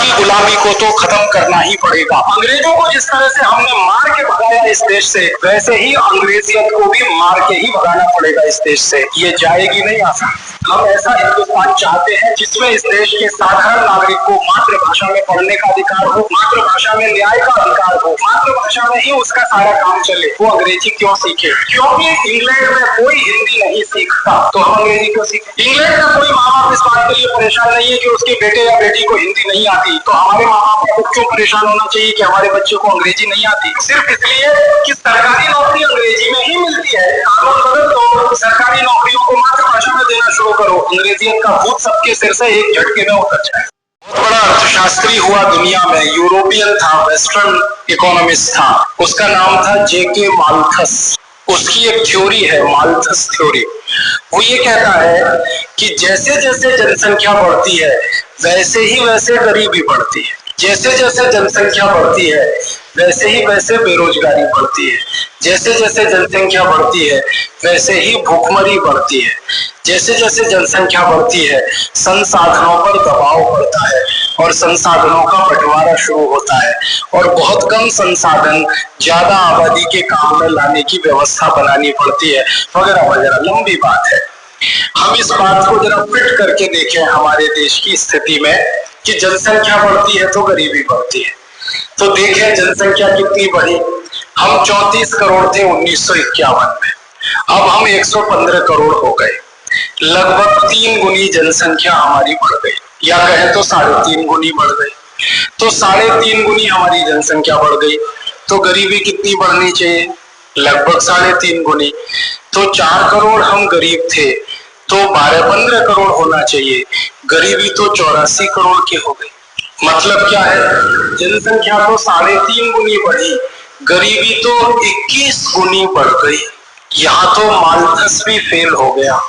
की गुलामी को तो खत्म करना ही पड़ेगा। अंग्रेजों को जिस तरह से हमने मार के भगाया इस देश से, वैसे ही अंग्रेजियत को भी मार के ही भगाना पड़ेगा इस देश से। ये जाएगी नहीं आसान। हम ऐसा हिंदुस्तान चाहते हैं जिसमें इस देश के साधारण नागरिक को मातृभाषा में पढ़ने का अधिकार हो, मातृभाषा में न्याय का अधिकार हो, मातृभाषा में ही उसका सारा काम चले। वो अंग्रेजी क्यों सीखे? क्योंकि इंग्लैंड में कोई हिंदी नहीं सीखता, तो हम अंग्रेजी क्यों सीखें? इंग्लैंड का कोई माँ बाप इस बात के लिए परेशान नहीं है कि उसके बेटे या बेटी को हिंदी नहीं आती, तो हमारे माँ बाप को क्यों परेशान होना चाहिए कि हमारे बच्चे को अंग्रेजी नहीं आती? सिर्फ इसलिए कि सरकारी नौकरी अंग्रेजी में ही मिलती है। कानून बदल दो, सरकारी नौकरियों को मातृभाषा में देना शुरू करो, अंग्रेजियत का भूत सबके सिर से एक झटके में उतर जाए। बहुत बड़ा अर्थशास्त्री हुआ दुनिया में, यूरोपियन था, वेस्टर्न इकोनॉमिस्ट था, उसका नाम था जेके माल्थस। उसकी एक थ्योरी है, माल्थस थ्योरी। वो ये कहता है कि जैसे जैसे जनसंख्या बढ़ती है वैसे ही वैसे गरीबी बढ़ती है, जैसे जैसे जनसंख्या बढ़ती है वैसे ही वैसे बेरोजगारी बढ़ती है, जैसे जैसे जनसंख्या बढ़ती है वैसे ही भूखमरी बढ़ती है, जैसे जैसे जनसंख्या बढ़ती है संसाधनों पर दबाव बढ़ता है और संसाधनों का बंटवारा शुरू होता है और बहुत कम संसाधन ज्यादा आबादी के काम में लाने की व्यवस्था बनानी पड़ती है, वगैरह वगैरह। लंबी बात है। हम इस बात को जरा फिट करके देखें हमारे देश की स्थिति में कि जनसंख्या बढ़ती है तो गरीबी बढ़ती है। तो देखें जनसंख्या कितनी बढ़ी। हम 34 करोड़ थे 1951 में, अब हम 115 करोड़ हो गए। लगभग 3 गुनी जनसंख्या हमारी बढ़ गई, या कहें तो 3.5 गुनी बढ़ गई। तो 3.5 गुनी हमारी जनसंख्या बढ़ गई, तो गरीबी कितनी बढ़नी चाहिए? लगभग 3.5 गुनी। तो 4 करोड़ हम गरीब थे, तो 12-15 करोड़ होना चाहिए। गरीबी तो 84 करोड़ की हो गई। मतलब क्या है? जनसंख्या तो 3.5 गुनी बढ़ी, गरीबी तो 21 गुनी बढ़ गई। यहाँ तो माल्थस भी फेल हो गया।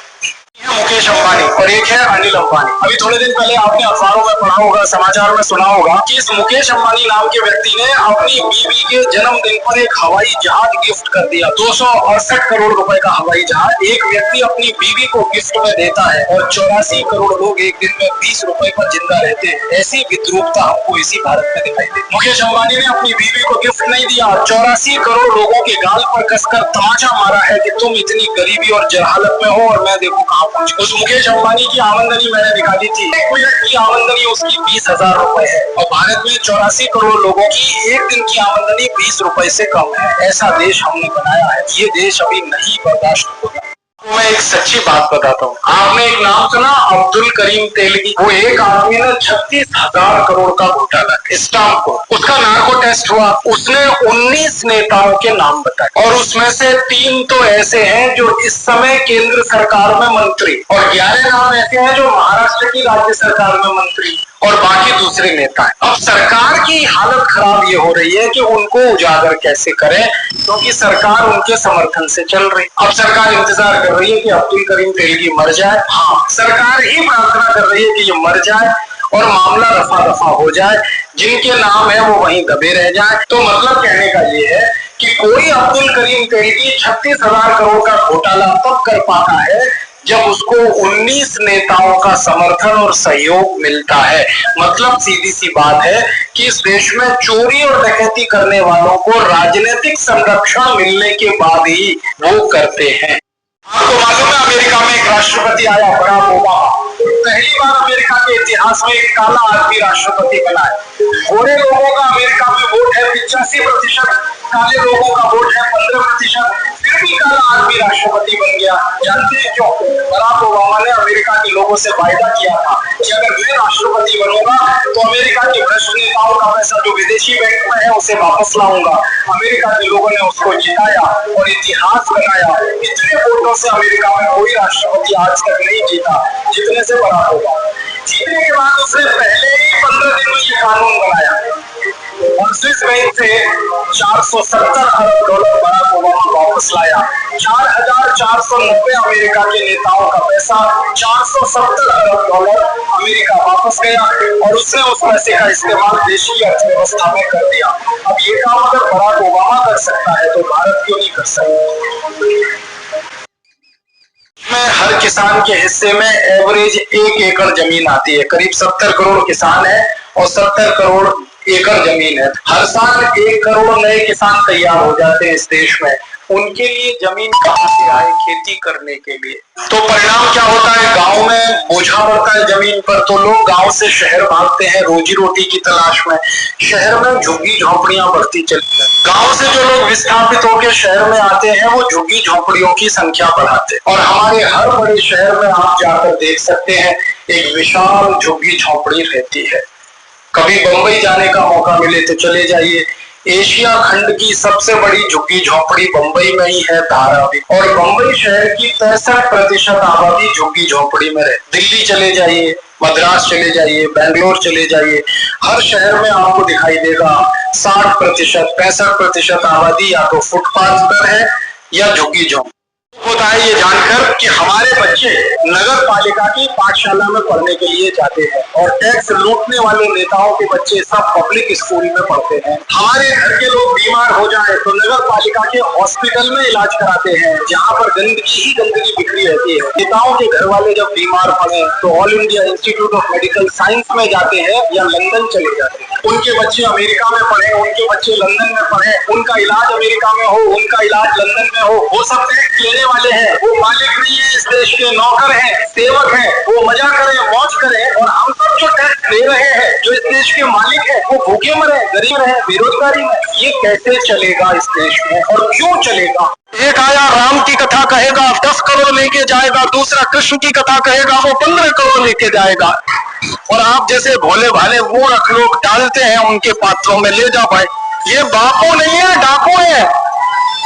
मुकेश अंबानी और एक है अनिल अंबानी। अभी थोड़े दिन पहले आपने अखबारों में पढ़ा होगा, समाचार में सुना होगा कि इस मुकेश अंबानी नाम के व्यक्ति ने अपनी बीवी के जन्मदिन पर एक हवाई जहाज गिफ्ट कर दिया। 268 करोड़ रुपए का हवाई जहाज एक व्यक्ति अपनी बीवी को गिफ्ट में देता है और 84 करोड़ लोग एक दिन में 20 रुपए पर जिंदा रहते हैं। ऐसी विद्रूपता हमको इसी भारत में दिखाई देती। मुकेश अंबानी ने अपनी बीवी को गिफ्ट नहीं दिया, 84 करोड़ लोगों के गाल पर कसकर तमाचा मारा है कि तुम इतनी गरीबी और जहालत में हो और मैं देखो कहां। उस मुकेश अंबानी की आमदनी मैंने निकाली थी, 1 मिनट की आमदनी उसकी 20,000 रुपए है और भारत में 84 करोड़ लोगों की एक दिन की आमदनी 20 रुपए से कम है। ऐसा देश हमने बनाया है, ये देश अभी नहीं बर्दाश्त होगा। तो मैं एक सच्ची बात बताता हूँ। आपने एक नाम सुना, अब्दुल करीम तेलगी। वो एक आदमी ने 36,000 करोड़ का घोटाला स्टाम्प को, उसका नार्को टेस्ट हुआ, उसने 19 नेताओं के नाम बताए और उसमें से 3 तो ऐसे हैं जो इस समय केंद्र सरकार में मंत्री और 11 नाम ऐसे हैं जो महाराष्ट्र की राज्य सरकार में मंत्री और बाकी दूसरे नेता हैं। अब सरकार की हालत खराब ये हो रही है कि उनको उजागर कैसे करें, क्योंकि सरकार उनके समर्थन से चल रही। अब सरकार इंतजार कर रही है कि अब्दुल करीम तेलगी मर जाए। हाँ, सरकार ही प्रार्थना कर रही है कि ये मर जाए और मामला रफा दफा हो जाए, जिनके नाम है वो वहीं दबे रह जाए। तो मतलब कहने का ये है कि कोई अब्दुल करीम तेलगी 36,000 करोड़ का घोटाला तब कर पाता है जब उसको 19 नेताओं का समर्थन और सहयोग मिलता है। मतलब सीधी सी बात है कि इस देश में चोरी और डकैती करने वालों को राजनीतिक संरक्षण मिलने के बाद ही वो करते हैं। आपको मालूम है अमेरिका में एक राष्ट्रपति आया, बराक ओबामा। पहली बार अमेरिका के इतिहास में एक काला आदमी राष्ट्रपति बना है। गोरे लोगों का अमेरिका में वोट है 85%, काले लोगों का वोट है 15%, फिर भी काला आदमी राष्ट्रपति बन गया। जानते हैं क्यों? बराक ओबामा ने अमेरिका के लोगों से वायदा किया था कि अगर मैं राष्ट्रपति बनूंगा तो अमेरिका के भ्रष्ट नेताओं का पैसा जो विदेशी बैंक में है उसे वापस लाऊंगा। अमेरिका के लोगों ने उसको जिताया और इतिहास बनाया। इतने वोटों से अमेरिका में कोई राष्ट्रपति आज तक नहीं जीता जितने से बराक ओबामा। जीतने के बाद उसने पहले ही 15 दिन में ये कानून बनाया और स्विस बैंक से 470 अरब डॉलर बराक ओबामा वापस लाया। 4,490 अमेरिका के नेताओं का पैसा 470 अरब डॉलर अमेरिका वापस गया और उसने उस पैसे का इस्तेमाल देश की अर्थव्यवस्था में कर दिया। अब ये काम अगर बराक ओबामा कर सकता है तो भारत क्यों नहीं कर सकता? में हर किसान के हिस्से में एवरेज 1 एकड़ जमीन आती है। करीब 70 करोड़ किसान है और 70 करोड़ एकड़ जमीन है। हर साल 1 करोड़ नए किसान तैयार हो जाते हैं इस देश में। उनके लिए जमीन कहां से आए खेती करने के लिए? तो परिणाम क्या होता है? गांव में बोझा बढ़ता है जमीन पर, तो लोग गांव से शहर भागते हैं रोजी रोटी की तलाश में। शहर में झुग्गी झोंपड़ियां बढ़ती चली जाती। गांव से जो लोग विस्थापित होकर शहर में आते हैं वो झुग्गी झोंपड़ियों की संख्या बढ़ाते हैं। और हमारे हर बड़े शहर में आप जाकर देख सकते हैं एक विशाल झुग्गी झोंपड़ी रहती है। कभी बंबई जाने का मौका मिले तो चले जाइए। एशिया खंड की सबसे बड़ी झुग्गी झोंपड़ी बंबई में ही है, धारावी। और बंबई शहर की 63% आबादी झुग्गी झोंपड़ी में रहे। दिल्ली चले जाइए, मद्रास चले जाइए, बेंगलोर चले जाइए, हर शहर में आपको दिखाई देगा 60%, 65% आबादी या तो फुटपाथ पर है या झुग्गी झोंपड़ी। होता है ये जानकर कि हमारे बच्चे नगर पालिका की पाठशाला में पढ़ने के लिए जाते हैं और टैक्स लूटने वाले नेताओं के बच्चे सब पब्लिक स्कूल में पढ़ते हैं। हमारे घर के लोग बीमार हो जाए तो नगर पालिका के हॉस्पिटल में इलाज कराते हैं, जहाँ पर गंदगी ही गंदगी बिखरी रहती है। नेताओं के घर वाले जब बीमार पड़े तो all India institute of medical science में जाते हैं या लंदन चले जाते हैं। उनके बच्चे अमेरिका में पढ़े, उनके बच्चे लंदन में पढ़े, उनका इलाज अमेरिका में हो, उनका इलाज लंदन में हो। वो सब टैक्स लेने वाले हैं, वो मालिक नहीं है, इस देश के नौकर हैं, सेवक हैं। वो मजा करें, मौज करें, और हम सब जो टैक्स दे रहे हैं, जो इस देश के मालिक हैं, वो भूखे मरे, गरीब रहे, बेरोजगारी में। ये कैसे चलेगा इस देश में और क्यों चलेगा? एक आया राम की कथा कहेगा 10 करोड़ लेके जाएगा, दूसरा कृष्ण की कथा कहेगा वो 15 करोड़ लेके जाएगा। और आप जैसे भोले भाले मूर्ख लोग डालते हैं उनके पात्रों में, ले जा भाई। ये बापू नहीं है, डाकू है।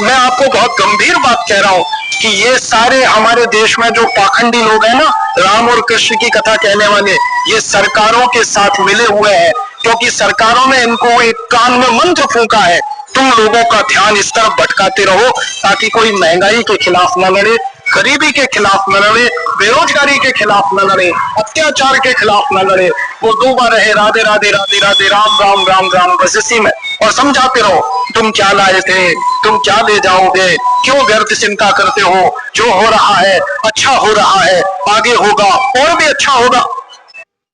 मैं आपको बहुत गंभीर बात कह रहा हूं कि ये सारे हमारे देश में जो पाखंडी लोग हैं ना, राम और कृष्ण की कथा कहने वाले, ये सरकारों के साथ मिले हुए हैं, क्योंकि सरकारों ने इनको एक कान में मंत्र फूंका है, तुम लोगों का ध्यान इस तरफ भटकाते रहो ताकि कोई महंगाई के खिलाफ न लड़े, गरीबी के खिलाफ न लड़े, बेरोजगारी के खिलाफ न लड़े, अत्याचार के खिलाफ न लड़े। वो डूबा रहे राधे राधे राधे राधे राम राम राम राम बस इसी में, और समझाते रहो तुम क्या लाए थे, तुम क्या ले जाओगे, क्यों व्यर्थ चिंता करते हो, जो हो रहा है अच्छा हो रहा है, आगे होगा और भी अच्छा होगा।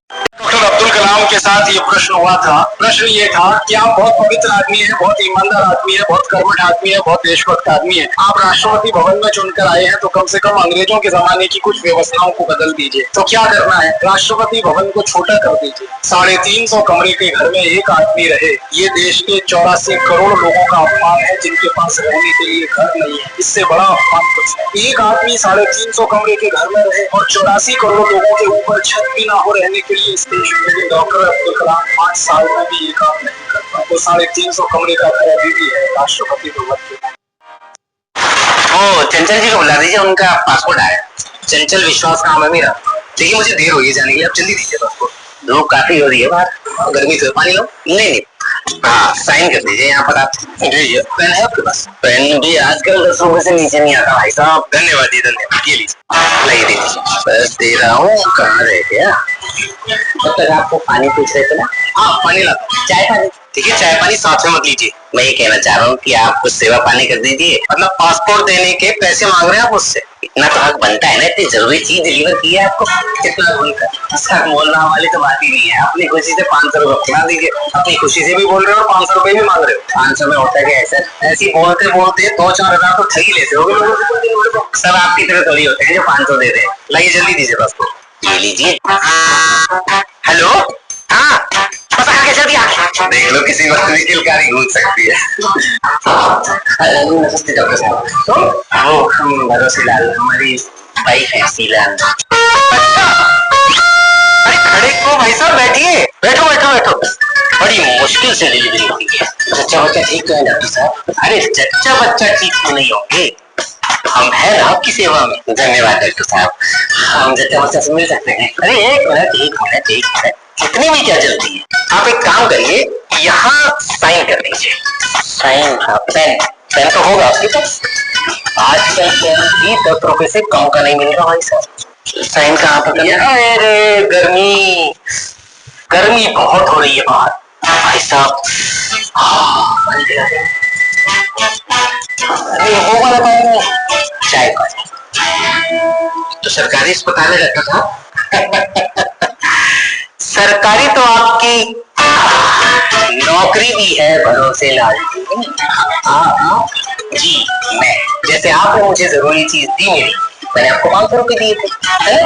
डॉक्टर अब्दुल कलाम के साथ ये प्रश्न हुआ था। प्रश्न ये था कि आप बहुत पवित्र आदमी है, बहुत ईमानदार आदमी है, बहुत कर्मठ आदमी है, बहुत देशभक्त आदमी है, आप राष्ट्रपति भवन में चुनकर आए हैं, तो कम से कम अंग्रेजों के जमाने की कुछ व्यवस्थाओं को बदल दीजिए। तो क्या करना है? राष्ट्रपति भवन को छोटा कर दीजिए। 350 कमरे के घर में एक आदमी रहे, ये देश के 84 करोड़ लोगों का अपमान है जिनके पास रहने के लिए घर नहीं है। इससे बड़ा अपमान कुछ है। एक आदमी 350 कमरे के घर में रहे और 84 करोड़ लोगों के ऊपर छत भी ना हो रहने के लिए इस देश में। लेकिन डॉक्टर अब्दुल कलाम 5 साल में भी ये काम नहीं करता। तो 350 कमरे का घर अभी भी है राष्ट्रपति भवन के। ओ चंचल जी को बुला दीजिए, उनका पासपोर्ट आया। चंचल विश्वास नाम है मेरा। देखिए मुझे देर हो गई जाने की, आप जल्दी दीजिए पासपोर्ट। धूप काफी हो रही है बाहर, गर्मी से पानी लो। नहीं, हाँ साइन कर दीजिए यहाँ पर आप। जी पेन है आपके पास? पेन भी आजकल 10 रुपए से नीचे नहीं आता भाई साहब। धन्यवाद जी, धन्यवाद। ये लीजिए, लगे दीजिए। बस दे रहा हूँ, कहाँ रह गया? तब तक आपको पानी पूछ रहे थे ना? हाँ पानी लाता हूँ। चाय पानी? ठीक है, चाय पानी साथ में मत लीजिए। मैं ये कहना चाह रहा हूँ कि आप कुछ सेवा पानी कर दीजिए। मतलब पासपोर्ट देने के पैसे मांग रहे हैं आप उससे? इतना तो हक बनता है ना, इतनी जरूरी चीज डिलीवर की है आपको। कितना बोलकर इसका बोलना वाली तो बात ही नहीं है। अपनी खुशी से 500 रुपए बना दीजिए। अपनी खुशी से भी बोल रहे हो और 500 रुपए भी मांग रहे हो। 500 में होता है सर? ऐसी बोलते बोलते 2-4 हजार तो ठगी लेते हो लोगों से। सब आपकी तरह थोड़ी होते हैं जो 500 दे रहे हैं। लाइए जल्दी दीजिए पासपोर्ट। ये लीजिए। हेलो, हाँ बस आगे चल दिया। देख लो किसी वक्त भी किलकारी घूम सकती है। नमस्ते डॉक्टर साहब। तो वो हम भरोसे लाल, हमारी वाइफ है शीला। अच्छा, अरे खड़े क्यों भाई साहब, बैठिए। बैठो बैठो बैठो। बड़ी मुश्किल से डिलीवरी हुई है। जच्चा बच्चा ठीक तो है डॉक्टर साहब? अरे जच्चा बच्चा ठीक तो नहीं होंगे, हम है ना आपकी सेवा में। धन्यवाद डॉक्टर साहब, हम जच्चा बच्चा से मिल सकते हैं? अरे एक मिनट, कितनी भी क्या जल्दी है? आप एक काम करिए, यहाँ साइन कर दीजिए। साइन? हाँ पेन। पेन तो होगा आपके पास? आजकल पेन भी 10 रुपए से कम का नहीं मिल रहा भाई साहब। साइन कहाँ पर करना? अरे गर्मी बहुत हो रही है बाहर भाई साहब। अरे वो वाला पानी, चाय पानी तो सरकारी अस्पताल में रखा था। सरकारी तो आपकी नौकरी भी है भरोसे लाल जी। मैं जैसे आपने मुझे जरूरी चीज दी मेरी, मैंने आपको 500 रुपए दिए थे, है?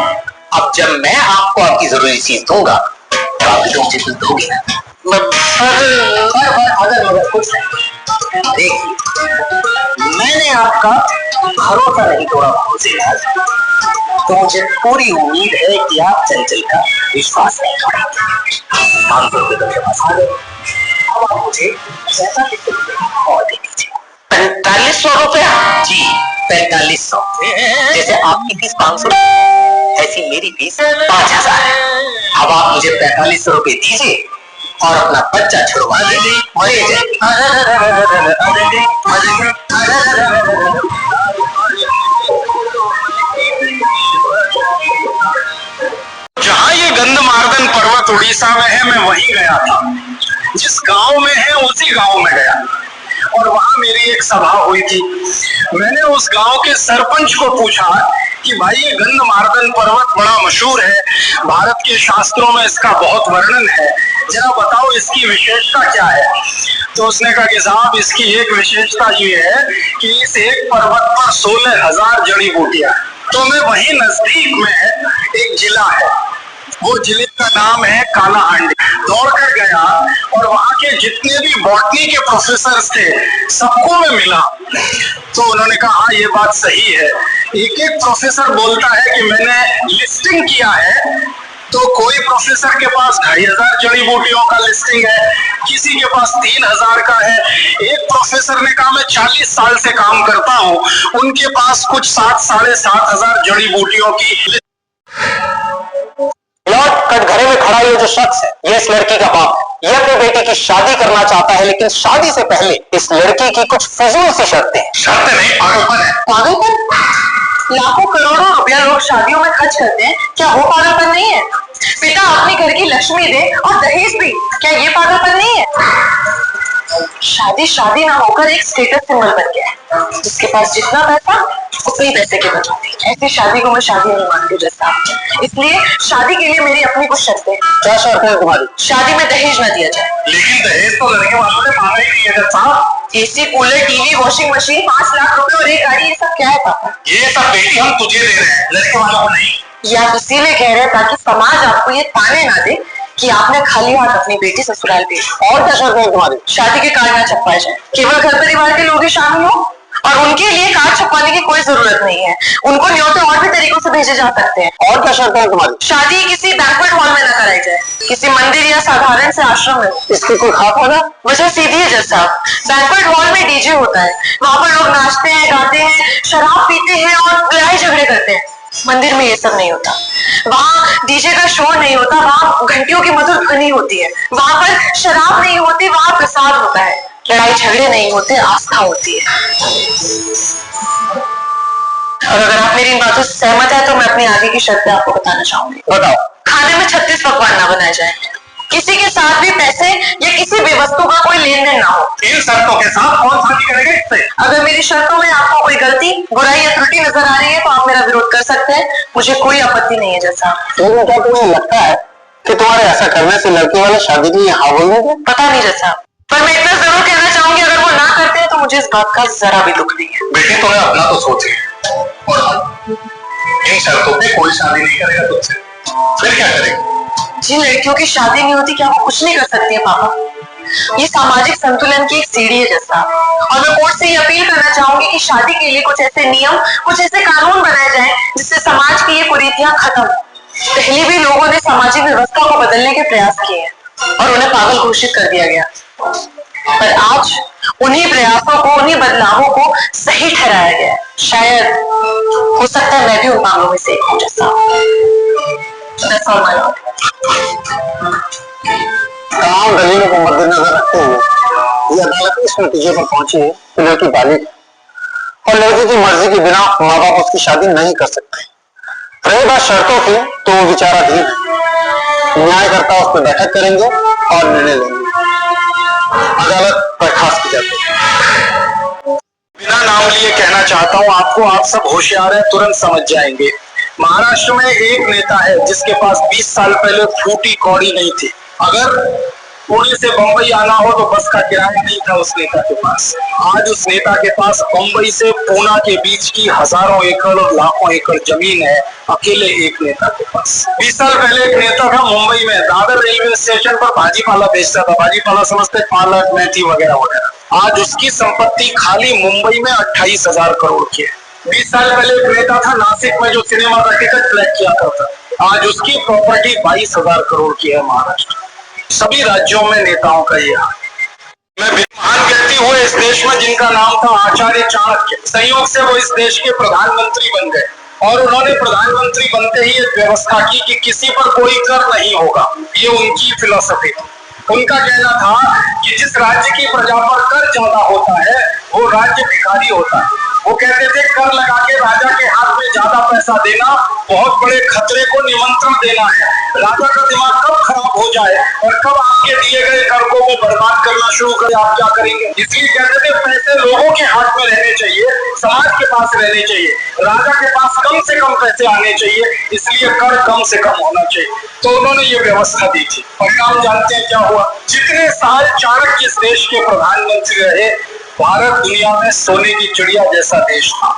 अब जब मैं आपको आपकी जरूरी चीज दूंगा तो आप भी तो मुझे कुछ दोगे ना। अगर मगर कुछ नहीं, देखिए मैंने आपका भरोसा नहीं तोड़ा भरोसे लाल, तो मुझे पूरी उम्मीद है कि आप चंचल का विश्वास नहीं तोड़ेंगे। 500 रुपए तो मेरे पास आ गए, अब आप मुझे पैसा कितने और दे दीजिए। 4500 रुपया जी, 4500। जैसे आपकी फीस 500 ऐसी मेरी फीस 5000 है। अब आप मुझे 4500 रुपए दीजिए और अपना बच्चा छुड़वा दीजिए। जहाँ ये गंधमार्दन पर्वत उड़ीसा में है, मैं वहीं गया था। जिस गांव में है उसी गांव में गया और वहां मेरी एक सभा हुई थी। मैंने उस गांव के सरपंच को पूछा कि भाई ये गंधमार्दन पर्वत बड़ा मशहूर है, भारत के शास्त्रों में इसका बहुत वर्णन है, जरा बताओ इसकी विशेषता क्या है। तो उसने कहा कि साहब इसकी एक विशेषता ये है कि इस एक पर्वत पर 16,000 जड़ी बूटियां। तो मैं वहीं नजदीक में एक जिला है, वो जिले का नाम है कालाहांडी। दौड़कर गया और वहां के जितने भी बॉटनी के प्रोफेसर थे सबको मैं मिला। तो उन्होंने कहा हाँ ये बात सही है। एक एक प्रोफेसर बोलता है कि मैंने लिस्टिंग किया है, तो कोई प्रोफेसर के पास 2500 जड़ी बूटियों का लिस्टिंग है, किसी के पास 3000 का है। एक प्रोफेसर ने कहा मैं 40 साल से काम करता हूँ, उनके पास कुछ 7,500 जड़ी बूटियों की। लॉर्ड कटघरे में खड़ा ये जो शख्स है, ये इस लड़की का बाप है। ये अपनी बेटी की शादी करना चाहता है, लेकिन शादी से पहले इस लड़की की कुछ फिजूल सी शर्तें हैं। शर्तें नहीं, पागलपन है। पागलपन? लाखों करोड़ों रुपया लोग शादियों में खर्च करते हैं, क्या वो पागलपन नहीं है? पिता अपने घर की लक्ष्मी दे और दहेज भी, क्या ये पागलपन नहीं है? शादी ना होकर एक स्टेटस सिंबल बन गया है। जिसके पास जितना पैसा उतने ही पैसे की बचौती। ऐसी शादी को मैं शादी नहीं मानती जैसा, इसलिए शादी के लिए मेरी अपनी कुछ शर्तें। क्या शर्त है तुम्हारी? शादी में दहेज न दिया जाए। लेकिन दहेज तो लड़के वालों ने मांगा ही नहीं है साहब। AC, cooler, TV, washing machine, 5 lakh रुपए और एक गाड़ी, ये सब क्या है पापा? ये सब बेटी हम तुझे दे रहे हैं, लड़के वालों को नहीं। या आप इसीलिए कह रहे हैं ताकि समाज आपको ये ताने ना दे कि आपने खाली हाथ अपनी बेटी ससुराल भेजी। और क्या शर्त है तुम्हारी? शादी के कार्ड न छपवाए जाए, केवल घर परिवार के लोग ही शामिल हो, और उनके लिए कार्ड छपवाने की कोई जरूरत नहीं है। उनको न्योते और भी तरीकों से भेजे जा सकते हैं। और क्या शर्त है तुम्हारी? शादी किसी बैंक्वेट हॉल में न कराई जाए, किसी मंदिर या साधारण से आश्रम में हो। इसकी कोई खास वजह? वजह सीधी है जज साहब, बैंक्वेट हॉल में डीजे होता है, वहां पर लोग नाचते हैं, गाते हैं, शराब पीते हैं और लड़ाई झगड़े करते हैं। मंदिर में ये सब नहीं होता, वहाँ डीजे का शोर नहीं होता, वहाँ घंटियों की मधुर ध्वनि होती है, वहां पर शराब नहीं होती, वहाँ प्रसाद होता है, लड़ाई झगड़े नहीं होते, आस्था होती है। और अगर आप मेरी इन बातों से सहमत है तो मैं अपनी आगे की शर्तें आपको बताना चाहूंगी। बताओ। खाने में 36 पकवान ना बनाए जाए, किसी के साथ भी पैसे या किसी भी वस्तु का कोई लेन देन ना हो। इन शर्तों के साथ कौन शादी करेगा इससे? अगर मेरी शर्तों में आपको कोई गलती, बुराई या त्रुटि नजर आ रही है तो आप मेरा विरोध कर सकते हैं, मुझे कोई आपत्ति नहीं है जैसा। लेकिन क्या तुम्हें लगता है कि तुम्हारे ऐसा करने से लड़के वाले शादी के लिए हाँ बोलेंगे? पता नहीं जैसा, पर मैं इतना जरूर कहना चाहूंगी अगर वो ना करते हैं तो मुझे इस बात का जरा भी दुख नहीं है। बेटी तुम्हें अपना तो सोचे, और हम इन शर्तों पे कोई शादी नहीं करेगा तुझसे, फिर क्या करेगा? जिन लड़कियों की शादी नहीं होती क्या वो कुछ नहीं कर सकती है पापा? ये सामाजिक संतुलन की एक सीढ़ी है जैसा, और मैं कोर्ट से ये अपील करना चाहूंगी कि शादी के लिए कुछ ऐसे नियम, कुछ ऐसे कानून बनाए जाएं जिससे समाज की ये कुरीतियां खत्म हो। पहले भी लोगों ने सामाजिक व्यवस्था को बदलने के प्रयास किए हैं और उन्हें पागल घोषित कर दिया गया, पर आज उन्हीं प्रयासों को, उन्हीं बदलावों को सही ठहराया गया है। शायद हो सकता है मैं भी उन मामलों में से एक हूं जैसा। That's all my lord. तमाम दलीलों को मद्देनजर रखते हुए ये अदालत इस नतीजे पर पहुंची है कि लड़की बालिग और लड़की की मर्जी के बिना माँ बाप उसकी शादी नहीं कर सकते। रही बात शर्तों की तो वो विचाराधीन है, न्यायकर्ता उस पर बैठक करेंगे और निर्णय लेंगे। अदालत बर्खास्त की जाती है। बिना नाम लिए कहना चाहता हूँ आपको, आप सब होशियार हैं, तुरंत समझ जाएंगे। महाराष्ट्र में एक नेता है जिसके पास 20 साल पहले फूटी कौड़ी नहीं थी। अगर पुणे से बंबई आना हो तो बस का किराया नहीं था उस नेता के पास। आज उस नेता के पास बंबई से पूना के बीच की हजारों एकड़ और लाखों एकड़ जमीन है, अकेले एक नेता के पास। 20 साल पहले एक नेता था मुंबई में, दादर रेलवे स्टेशन पर भाजीपाला बेचता था। भाजीपाला समझते पालक, मेथी वगैरह वगैरह। आज उसकी संपत्ति खाली मुंबई में 28,000 करोड़ की है। 20 साल पहले एक नेता था नासिक में जो सिनेमा का टिकट ब्लैक किया करता, आज उसकी प्रॉपर्टी 22,000 करोड़ की है महाराष्ट्र। सभी राज्यों में नेताओं का ये हाल। मैं महान व्यक्ति हुए इस देश में जिनका नाम था आचार्य चाणक्य। संयोग से वो इस देश के प्रधानमंत्री बन गए और उन्होंने प्रधानमंत्री बनते ही एक व्यवस्था की कि किसी पर कोई कर नहीं होगा। ये उनकी फिलॉसफी थी। उनका कहना था कि जिस राज्य की प्रजा पर कर ज्यादा होता है वो राज्य भिखारी होता है। वो कहते थे कर लगा के राजा के हाथ में ज्यादा पैसा देना बहुत बड़े खतरे को निमंत्रण देना है। राजा का दिमाग कब खराब हो जाए और कब आपके दिए गए कर को वो बर्बाद करना शुरू करे, आप क्या करेंगे? इसलिए कहते थे पैसे लोगों के हाथ में रहने चाहिए, समाज के पास रहने चाहिए, राजा के पास कम से कम पैसे आने चाहिए, इसलिए कर कम से कम होना चाहिए। तो उन्होंने ये व्यवस्था दी थी। परिणाम जानते हैं क्या हुआ? जितने साल चाणक्य इस देश के प्रधानमंत्री रहे, भारत दुनिया में सोने की चिड़िया जैसा देश था।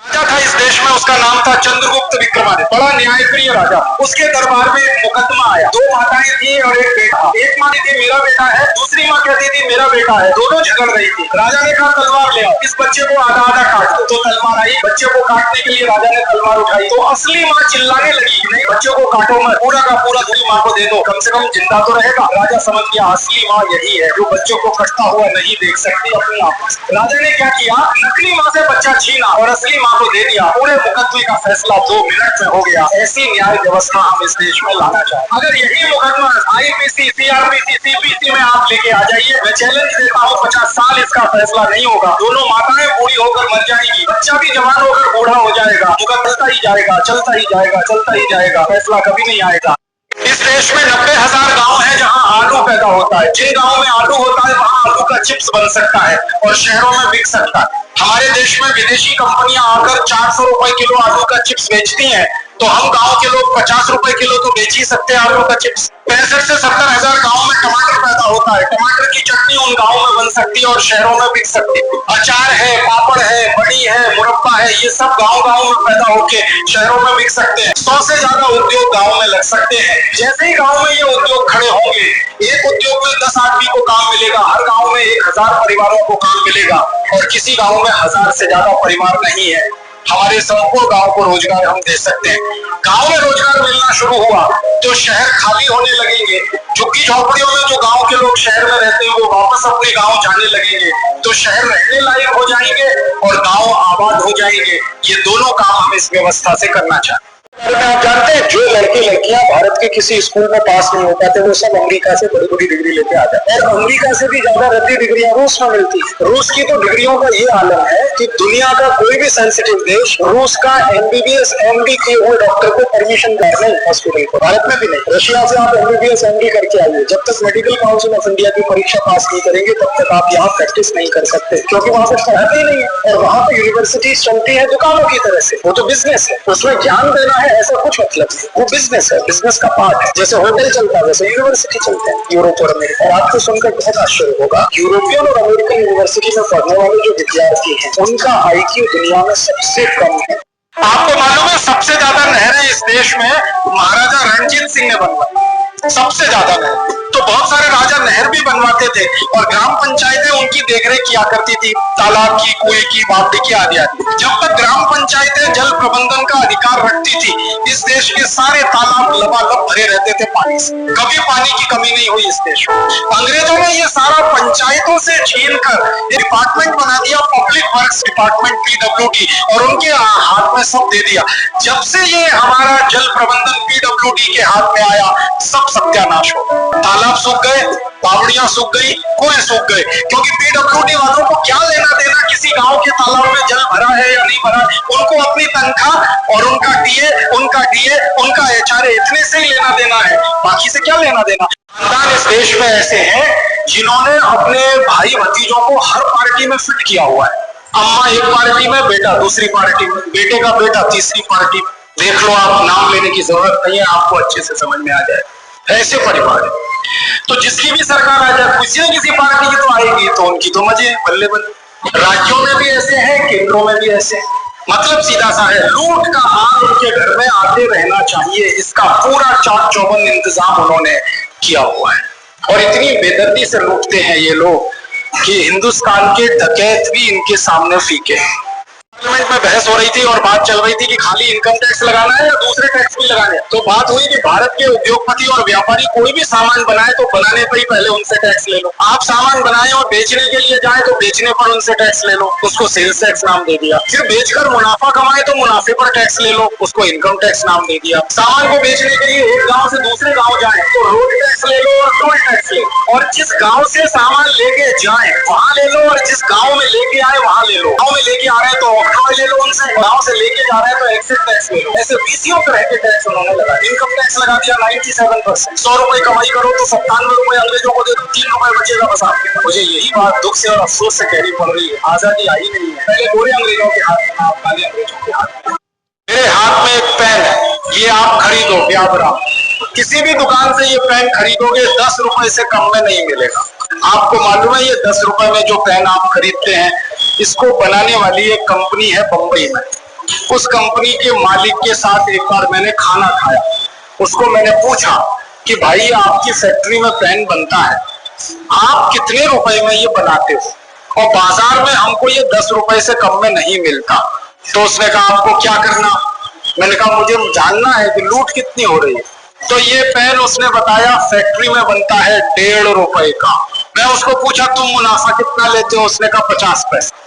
राजा था इस देश में, उसका नाम था चंद्रगुप्त विक्रमादित्य, बड़ा न्यायप्रिय राजा। उसके दरबार में एक मुकदमा आया। 2 माताएं थी और एक बेटा। एक माँ थी मेरा बेटा है, दूसरी माँ कहती थी मेरा बेटा है। दोनों झगड़ रही थी। राजा ने कहा तलवार ले आओ, इस बच्चे को आधा आधा काट दो। तो तलवार आई, बच्चे को काटने के लिए राजा ने तलवार उठाई तो असली माँ चिल्लाने लगी, नहीं बच्चे को काटो मत, पूरा का पूरा दूसरी माँ को दे दो, कम से कम जिंदा तो रहेगा। राजा समझ गया असली माँ यही है जो बच्चों को कटता हुआ नहीं देख सकती अपनी आंखों से। राजा ने क्या किया, नकली माँ से बच्चा छीना और असली माँ को दे दिया। पूरे मुकदमे का फैसला 2 मिनट में हो गया। ऐसी न्याय व्यवस्था हम इस देश में लाना चाहते हैं। अगर यही मुकदमा आईपीसी, सीआरपीसी, सीपीसी में आप लेके आ जाइए, मैं चैलेंज देता हूँ 50 साल इसका फैसला नहीं होगा। दोनों माताएं बूढ़ी होकर मर जाएगी, बच्चा भी जवान होकर बूढ़ा हो जाएगा। मुकदमा चलता ही जाएगा, चलता ही जाएगा, चलता ही जाएगा, फैसला कभी नहीं आएगा। इस देश में 90,000 गांव है जहां आलू पैदा होता है। जिन गांव में आलू होता है वहां आलू का चिप्स बन सकता है और शहरों में बिक सकता है। हमारे देश में विदेशी कंपनियां आकर 400 रुपए किलो आलू का चिप्स बेचती हैं, तो हम गांव के लोग 50 रुपए किलो तो बेच ही सकते हैं आलू का चिप्स। 65 से 70,000 गांव में टमाटर पैदा होता है। टमाटर की चटनी उन गांव में बन सकती है और शहरों में बिक सकती है। अचार है, पापड़ है, बड़ी है, मुरब्बा है, ये सब गांव में पैदा होके शहरों में बिक सकते हैं। 100 से ज्यादा उद्योग गांव में लग सकते हैं। जैसे ही गांव में ये उद्योग खड़े होंगे, एक उद्योग में 10 आदमी को काम मिलेगा, हर गांव में 1000 परिवारों को काम मिलेगा और किसी गांव में 1000 से ज्यादा परिवार नहीं है। हमारे संपूर्ण गांव को रोजगार हम दे सकते हैं। गांव में रोजगार मिलना शुरू हुआ तो शहर खाली होने लगेंगे। झुग्गी झोपड़ियों में जो गांव के लोग शहर में रहते हैं वो वापस अपने गांव जाने लगेंगे, तो शहर रहने लायक हो जाएंगे और गांव आबाद हो जाएंगे। ये दोनों काम हम इस व्यवस्था से करना चाहते हैं। आप जानते हैं जो लड़के लड़कियां भारत के किसी स्कूल में पास नहीं हो पाते वो सब अमेरिका से बड़ी बड़ी डिग्री लेके आ जाते हैं और अमेरिका से भी ज्यादा रद्दी डिग्रियां रूस में मिलती है। रूस की तो डिग्रियों का ये आलम है कि दुनिया का कोई भी सेंसिटिव देश रूस का MBBS MD किए हुए डॉक्टर को परमिशन दे नहीं हॉस्पिटल को। भारत में भी नहीं। रशिया से आप MBBS MD करके आइए, जब तक मेडिकल काउंसिल ऑफ इंडिया की परीक्षा पास नहीं करेंगे तब तक आप यहाँ प्रैक्टिस नहीं कर सकते, क्योंकि वहां पर पढ़ाते ही नहीं है। और वहां पर यूनिवर्सिटी चलती है दुकानों की तरह से, वो तो बिजनेस है, उसमें ज्ञान देना है ऐसा कुछ मतलब नहीं। वो बिजनेस है, बिजनेस का पार्ट है। जैसे होटल चलता है वैसे यूनिवर्सिटी चलते हैं यूरोप और अमेरिका। और आपको सुनकर बहुत आश्चर्य होगा, यूरोपियन और अमेरिकन यूनिवर्सिटी में पढ़ने वाले जो विद्यार्थी हैं उनका IQ दुनिया में सबसे कम है। आपको मालूम है सबसे ज्यादा नहरें इस देश में महाराजा रणजीत सिंह ने बनवाई, सबसे ज्यादा नहर। तो बहुत सारे राजा नहर भी बनवाते थे और ग्राम पंचायतें उनकी देखरेख किया करती थी, तालाब की, कुएं की, बावड़ी की आदि आदि। जब तक ग्राम पंचायतें जल प्रबंधन का अधिकार रखती थी, इस देश के सारे तालाब लबालब भरे रहते थे पानी से। कभी पानी की कमी नहीं हुई इस देश में। अंग्रेजों ने ये सारा पंचायतों से छीन कर डिपार्टमेंट बना दिया, पब्लिक वर्क्स डिपार्टमेंट PWD, और उनके हाथ में सब दे दिया। जब से ये हमारा जल प्रबंधन PWD के हाथ में आया, सब सत्यानाश हो गया। तालाब सूख गए, बावड़ियां सूख गई, कुएं सूख गए, क्योंकि PWD वालों को क्या लेना देना किसी गांव के तालाब में जल भरा है या नहीं भरा। उनको अपनी तनख्वाह और उनका DA, उनका HRA इतने से ही लेना देना है, बाकी से क्या लेना देना। खानदान इस देश में ऐसे हैं जिन्होंने अपने भाई भतीजों को हर पार्टी में फिट किया हुआ है। अम्मा एक पार्टी में, बेटा दूसरी पार्टी में, बेटे का बेटा तीसरी पार्टी में। देख लो आप, नाम लेने की जरूरत नहीं है, आपको अच्छे से समझ में आ जाए। ऐसे परिवार है। तो जिसकी भी सरकार आ जाए, किसी न किसी पार्टी की तो आएगी, तो उनकी तो मजे बल्ले बल्ले। राज्यों में भी ऐसे हैं, केंद्रों में भी ऐसे। मतलब सीधा सा है, लूट का हाथ उनके घर में आते रहना चाहिए, इसका पूरा चाक चौबंद इंतजाम उन्होंने किया हुआ है। और इतनी बेदर्दी से लूटते हैं ये लोग कि हिंदुस्तान के डकैत भी इनके सामने फीके हैं। पार्लियामेंट में बहस हो रही थी और बात चल रही थी कि खाली इनकम टैक्स लगाना है या दूसरे टैक्स भी लगाने हैं। तो बात हुई कि भारत के उद्योगपति और व्यापारी कोई भी सामान बनाए तो बनाने पर ही पहले उनसे टैक्स ले लो। आप सामान बनाए और बेचने के लिए जाए तो बेचने पर उनसे टैक्स ले लो, उसको सेल्स टैक्स नाम दे दिया। फिर बेचकर मुनाफा कमाए तो मुनाफे पर टैक्स ले लो, उसको इनकम टैक्स नाम दे दिया। सामान को बेचने के लिए एक गाँव से दूसरे गाँव जाए तो रोड टैक्स ले लो और टोल टैक्स ले लो। और जिस गाँव से सामान लेके जाए वहां ले लो, और जिस गाँव में लेके आए वहां ले लो। गाँव में लेके आ रहे हैं तो ले लो उनसे, गाँव से लेके जा रहे हैं तो एक्सेस टैक्स ले लो। ऐसे 20 तरह के टैक्स उन्होंने लगाया। इनकम टैक्स लगा दिया 97%। 100 रुपए कमाई करो तो 97 रुपए अंग्रेजों को दे दो, 3 रुपए बचेगा बस आपके। मुझे यही बात दुख से और अफसोस से कहनी पड़ रही है, आजादी आई नहीं है। पहले गोरे अंग्रेजों के हाथ में, आप काले अंग्रेजों के हाथ में। मेरे हाथ में एक पेन है, ये आप खरीदो ब्याबरा। किसी भी दुकान से ये पेन खरीदोगे 10 रुपए से कम में नहीं मिलेगा। आपको मालूम है, ये 10 रुपए में जो पेन आप खरीदते हैं, इसको बनाने वाली एक कंपनी है बंबई में। उस कंपनी के मालिक के साथ एक बार मैंने खाना खाया। उसको मैंने पूछा कि भाई आपकी फैक्ट्री में पेन बनता है, आप कितने रुपए में ये बनाते हो? और बाजार में हमको ये 10 रुपए से कम में नहीं मिलता। तो उसने कहा आपको क्या करना? मैंने कहा मुझे जानना है कि लूट कितनी हो रही है। तो ये पेन उसने बताया फैक्ट्री में बनता है 1.5 रुपए का। मैं उसको पूछा तुम मुनाफा कितना लेते हो? उसने कहा 50 पैसे।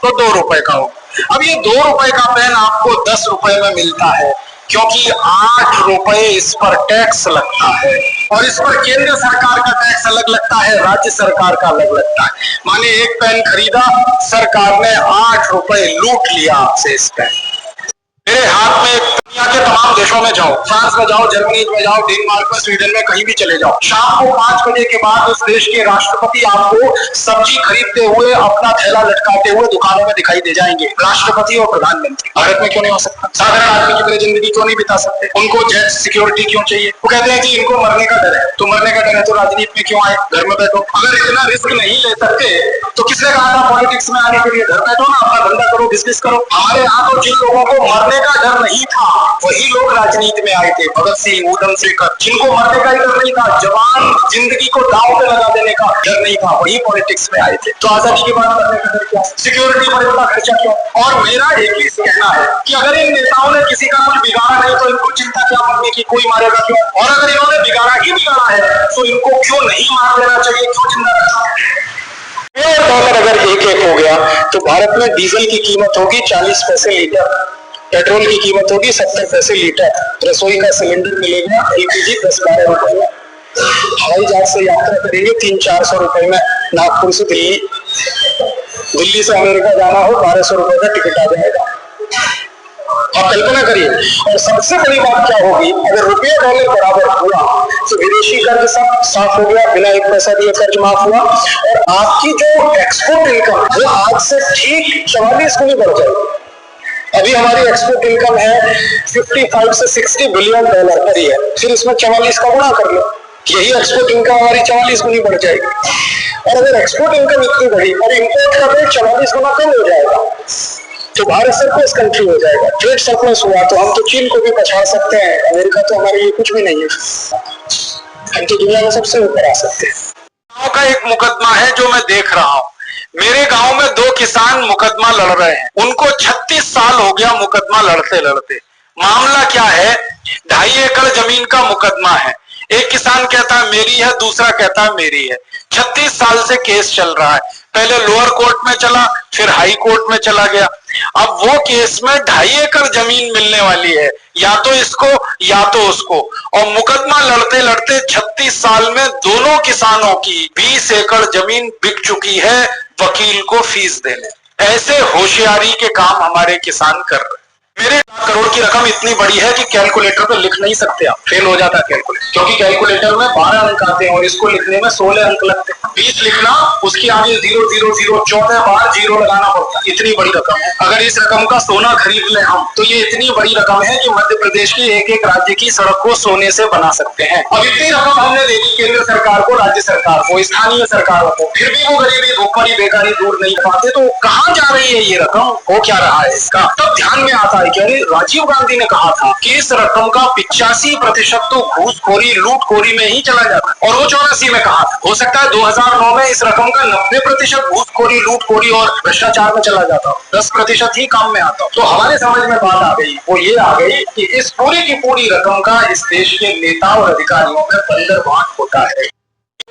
तो 2 रुपए का हो। अब ये 2 रुपए का पेन आपको 10 रुपए में मिलता है, क्योंकि 8 रुपए इस पर टैक्स लगता है। और इस पर केंद्र सरकार का टैक्स अलग लगता है, राज्य सरकार का अलग लगता है। माने एक पेन खरीदा, सरकार ने 8 रुपए लूट लिया आपसे इस पेन। मेरे हाथ में दुनिया के तमाम देशों में जाओ, फ्रांस में जाओ, जर्मनी में जाओ, डेनमार्क में, स्वीडन में, कहीं भी चले जाओ, शाम को 5 बजे के बाद उस देश के राष्ट्रपति आपको सब्जी खरीदते हुए, अपना थैला लटकाते हुए दुकानों में दिखाई दे जाएंगे। राष्ट्रपति और प्रधानमंत्री। भारत में क्यों नहीं हो सकता? साधारण आदमी की तरह जिंदगी क्यों नहीं बिता सकते? उनको जेट सिक्योरिटी क्यों चाहिए? वो कहते हैं कि इनको मरने का डर है। तो मरने का डर है तो राजनीति में क्यों आए? घर में बैठो। अगर इतना रिस्क नहीं ले सकते तो किसने कहा था पॉलिटिक्स में आने के लिए? घर बैठो ना, अपना धंधा करो, बिजनेस करो। हमारे यहाँ तो जिन लोगों को मरने का डर नहीं था वही लोग राजनीति में आए थे। भगत सिंह, ऊधम सिंह, जिनको मरने का ही डर नहीं था, जवान जिंदगी को दांव पे लगा देने का डर नहीं था, वही पॉलिटिक्स में आए थे। तो आजादी के बाद मरने का डर क्या? सिक्योरिटी पर इतना खर्चा क्यों? और मेरा एक ही कहना है कि अगर इन नेताओं ने किसी का कुछ बिगाड़ा नहीं तो इनको चिंता क्या मरने की? कोई मारेगा क्यों? और अगर इन्होंने बिगाड़ा ही बिगाड़ा है तो इनको क्यों नहीं मार लेना चाहिए? क्यों जिंदा रखना? $1 अगर एक हो गया तो भारत में डीजल की कीमत होगी 40 पैसे लीटर, पेट्रोल की कीमत होगी 70 पैसे लीटर, रसोई का सिलेंडर मिलेगा LPG 10-12 रुपए में। हवाई जहाज से यात्रा करेंगे 300-400 रुपए में, नागपुर से दिल्ली, दिल्ली से अमेरिका जाना हो 1200 रुपए का टिकट आ जाएगा। आप कल्पना करिए। और सबसे बड़ी बात क्या होगी, अगर रुपया डॉलर बराबर हुआ तो विदेशी कर्ज सब साफ हो गया, बिना एक पैसा दिए कर्ज माफ हुआ, और आपकी जो एक्सपोर्ट इनकम वो आज से ठीक 44 गुनी बढ़ जाएगी। अभी हमारी एक्सपोर्ट इनकम है 55 से 60 बिलियन डॉलर पर ईयर, फिर इसमें 44 का गुणा कर लो, यही एक्सपोर्ट इनकम हमारी 44 गुनी बढ़ जाएगी। और अगर एक्सपोर्ट इनकम इतनी बढ़ी और इम्पोर्ट का रेट 44 गुना कम हो जाएगा तो भारत सरप्लस कंट्री हो जाएगा। ट्रेड सरप्लस हुआ तो हम तो चीन को भी पछाड़ सकते हैं, अमेरिका तो हमारे लिए कुछ भी नहीं है, हम तो दुनिया में सबसे ऊपर आ सकते हैं। गांव का एक मुकदमा है जो मैं देख रहा हूँ। मेरे गांव में 2 किसान मुकदमा लड़ रहे हैं, उनको 36 साल हो गया मुकदमा लड़ते लड़ते। मामला क्या है? 2.5 एकड़ जमीन का मुकदमा है। एक किसान कहता है मेरी है, दूसरा कहता है मेरी है। 36 साल से केस चल रहा है। पहले लोअर कोर्ट में चला, फिर हाई कोर्ट में चला गया। अब वो केस में 2.5 एकड़ जमीन मिलने वाली है, या तो इसको या तो उसको। और मुकदमा लड़ते लड़ते 36 साल में दोनों किसानों की 20 एकड़ जमीन बिक चुकी है वकील को फीस देने। ऐसे होशियारी के काम हमारे किसान कर रहे हैं। मेरे 1 करोड़ की रकम इतनी बड़ी है कि कैलकुलेटर पे लिख नहीं सकते आप, फेल हो जाता है कैलकुलेटर, क्योंकि कैलकुलेटर में 12 अंक आते हैं और इसको लिखने में 16 अंक लगते हैं। 20 लिखना, उसके आगे 000 14 बार जीरो लगाना पड़ता है। इतनी बड़ी रकम है। अगर इस रकम का सोना खरीद ले हम, तो ये इतनी बड़ी रकम है कि मध्य प्रदेश की एक एक राज्य की सड़क को सोने से बना सकते हैं। अब इतनी रकम हमने दे दी केंद्र सरकार को, राज्य सरकार को, स्थानीय सरकारों को, फिर भी वो गरीबी, भूखमरी, बेकारी दूर नहीं पाते। तो कहाँ जा रही है ये रकम, हो क्या रहा है इसका? तब ध्यान में आता है कि अरे राजीव गांधी ने कहा था कि इस रकम का 85% तो घूसखोरी, लूटखोरी में ही चला जाता है, और वो 84 में कहा था। हो सकता है 2009 में इस रकम का 90% घूसखोरी, लूटखोरी और भ्रष्टाचार में चला जाता, 10% ही काम में आता। तो हमारे समझ में बात आ गई, वो ये आ गई कि इस पूरी की पूरी रकम का इस देश के नेता और अधिकारियों में बंदरबांट होता है।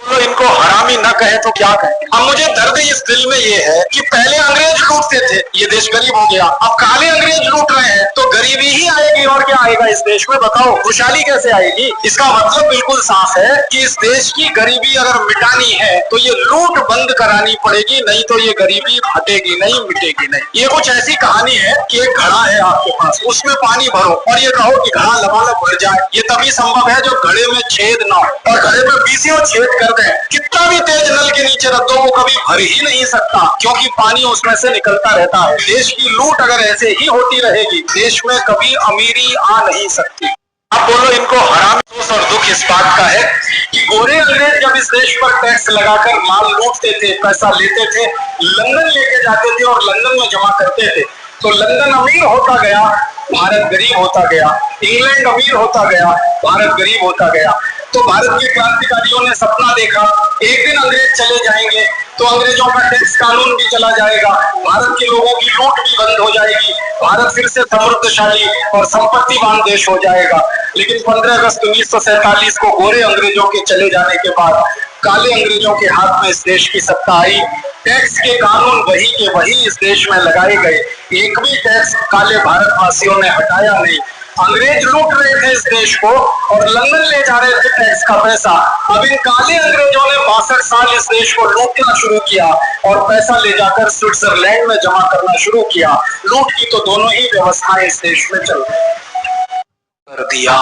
तो इनको हरामी न कहे तो क्या कहे। अब मुझे दर्द इस दिल में ये है कि पहले अंग्रेज लूटते थे, ये देश गरीब हो गया। अब काले अंग्रेज लूट रहे हैं, तो गरीबी ही आएगी और क्या आएगा इस देश में? बताओ, खुशहाली कैसे आएगी? इसका मतलब बिल्कुल साफ है कि इस देश की गरीबी अगर मिटानी है तो ये लूट बंद करानी पड़ेगी, नहीं तो ये गरीबी हटेगी नहीं, मिटेगी नहीं। ये कुछ ऐसी कहानी है कि एक घड़ा है आपके पास, उसमें पानी भरो और ये कहो कि घड़ा लबालब भर जाए। ये तभी संभव है जो घड़े में छेद ना हो, और घड़े में 20 छेद कर दे, कितना भी तेज नल के नीचे रख दो, वो कभी भर ही नहीं सकता, क्योंकि पानी उसमें से निकलता रहता है। देश की लूट अगर ऐसे ही होती रहेगी, देश में कभी अमीरी आ नहीं सकती। आप बोलो इनको हरामी। अफसोस और दुख इस बात का है कि गोरे अंग्रेज जब इस देश पर टैक्स लगाकर माल लूटते थे, पैसा लेते थे, लंदन लेके जाते थे और लंदन में जमा करते थे, तो लंदन अमीर होता गया, भारत गरीब होता गया। इंग्लैंड अमीर होता गया, भारत गरीब होता गया। तो भारत के क्रांतिकारियों ने सपना देखा, एक दिन अंग्रेज चले जाएंगे तो अंग्रेजों का टैक्स कानून भी चला जाएगा, भारत के लोगों की लूट भी बंद हो जाएगी, भारत फिर से समृद्धशाली और संपत्तिवान देश हो जाएगा। लेकिन 15 अगस्त 1947 को गोरे अंग्रेजों के चले जाने के बाद काले अंग्रेजों के हाथ में इस देश की सत्ता आई। टैक्स के कानून वही के वही इस देश में लगाए गए, एक भी टैक्स काले भारतवासियों ने हटाया नहीं। अंग्रेज लूट रहे थे इस देश को और लंदन ले जा रहे थे टैक्स का पैसा। अब इन काले अंग्रेजों ने 62 साल इस देश को लूटना शुरू किया और पैसा ले जाकर स्विट्जरलैंड में जमा करना शुरू किया। लूट की तो दोनों ही व्यवस्थाएं इस देश में चल कर दिया।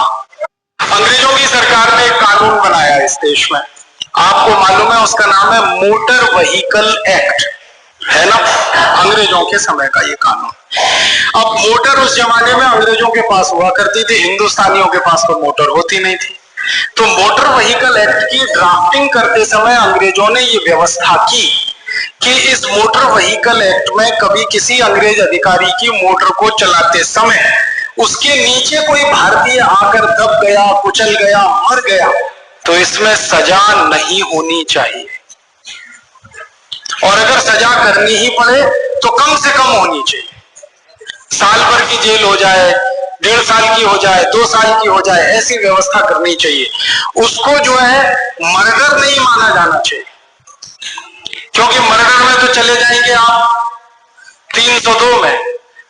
अंग्रेजों की सरकार ने एक कानून बनाया इस देश में, आपको मालूम है उसका नाम है मोटर व्हीकल एक्ट, है ना? अंग्रेजों के समय का ये कानून। अब मोटर उस जमाने में अंग्रेजों के पास हुआ करती थी, हिंदुस्तानियों के पास तो मोटर होती नहीं थी। तो मोटर व्हीकल एक्ट की ड्राफ्टिंग करते समय अंग्रेजों ने ये व्यवस्था की कि इस मोटर व्हीकल एक्ट में कभी किसी अंग्रेज अधिकारी की मोटर को चलाते समय उसके नीचे कोई भारतीय आकर दब गया, कुचल गया, मर गया, तो इसमें सजा नहीं होनी चाहिए, और अगर सजा करनी ही पड़े तो कम से कम होनी चाहिए। साल भर की जेल हो जाए, 1.5 साल की हो जाए, 2 साल की हो जाए, ऐसी व्यवस्था करनी चाहिए। उसको जो है मर्डर नहीं माना जाना चाहिए, क्योंकि मर्डर में तो चले जाएंगे आप 302 में,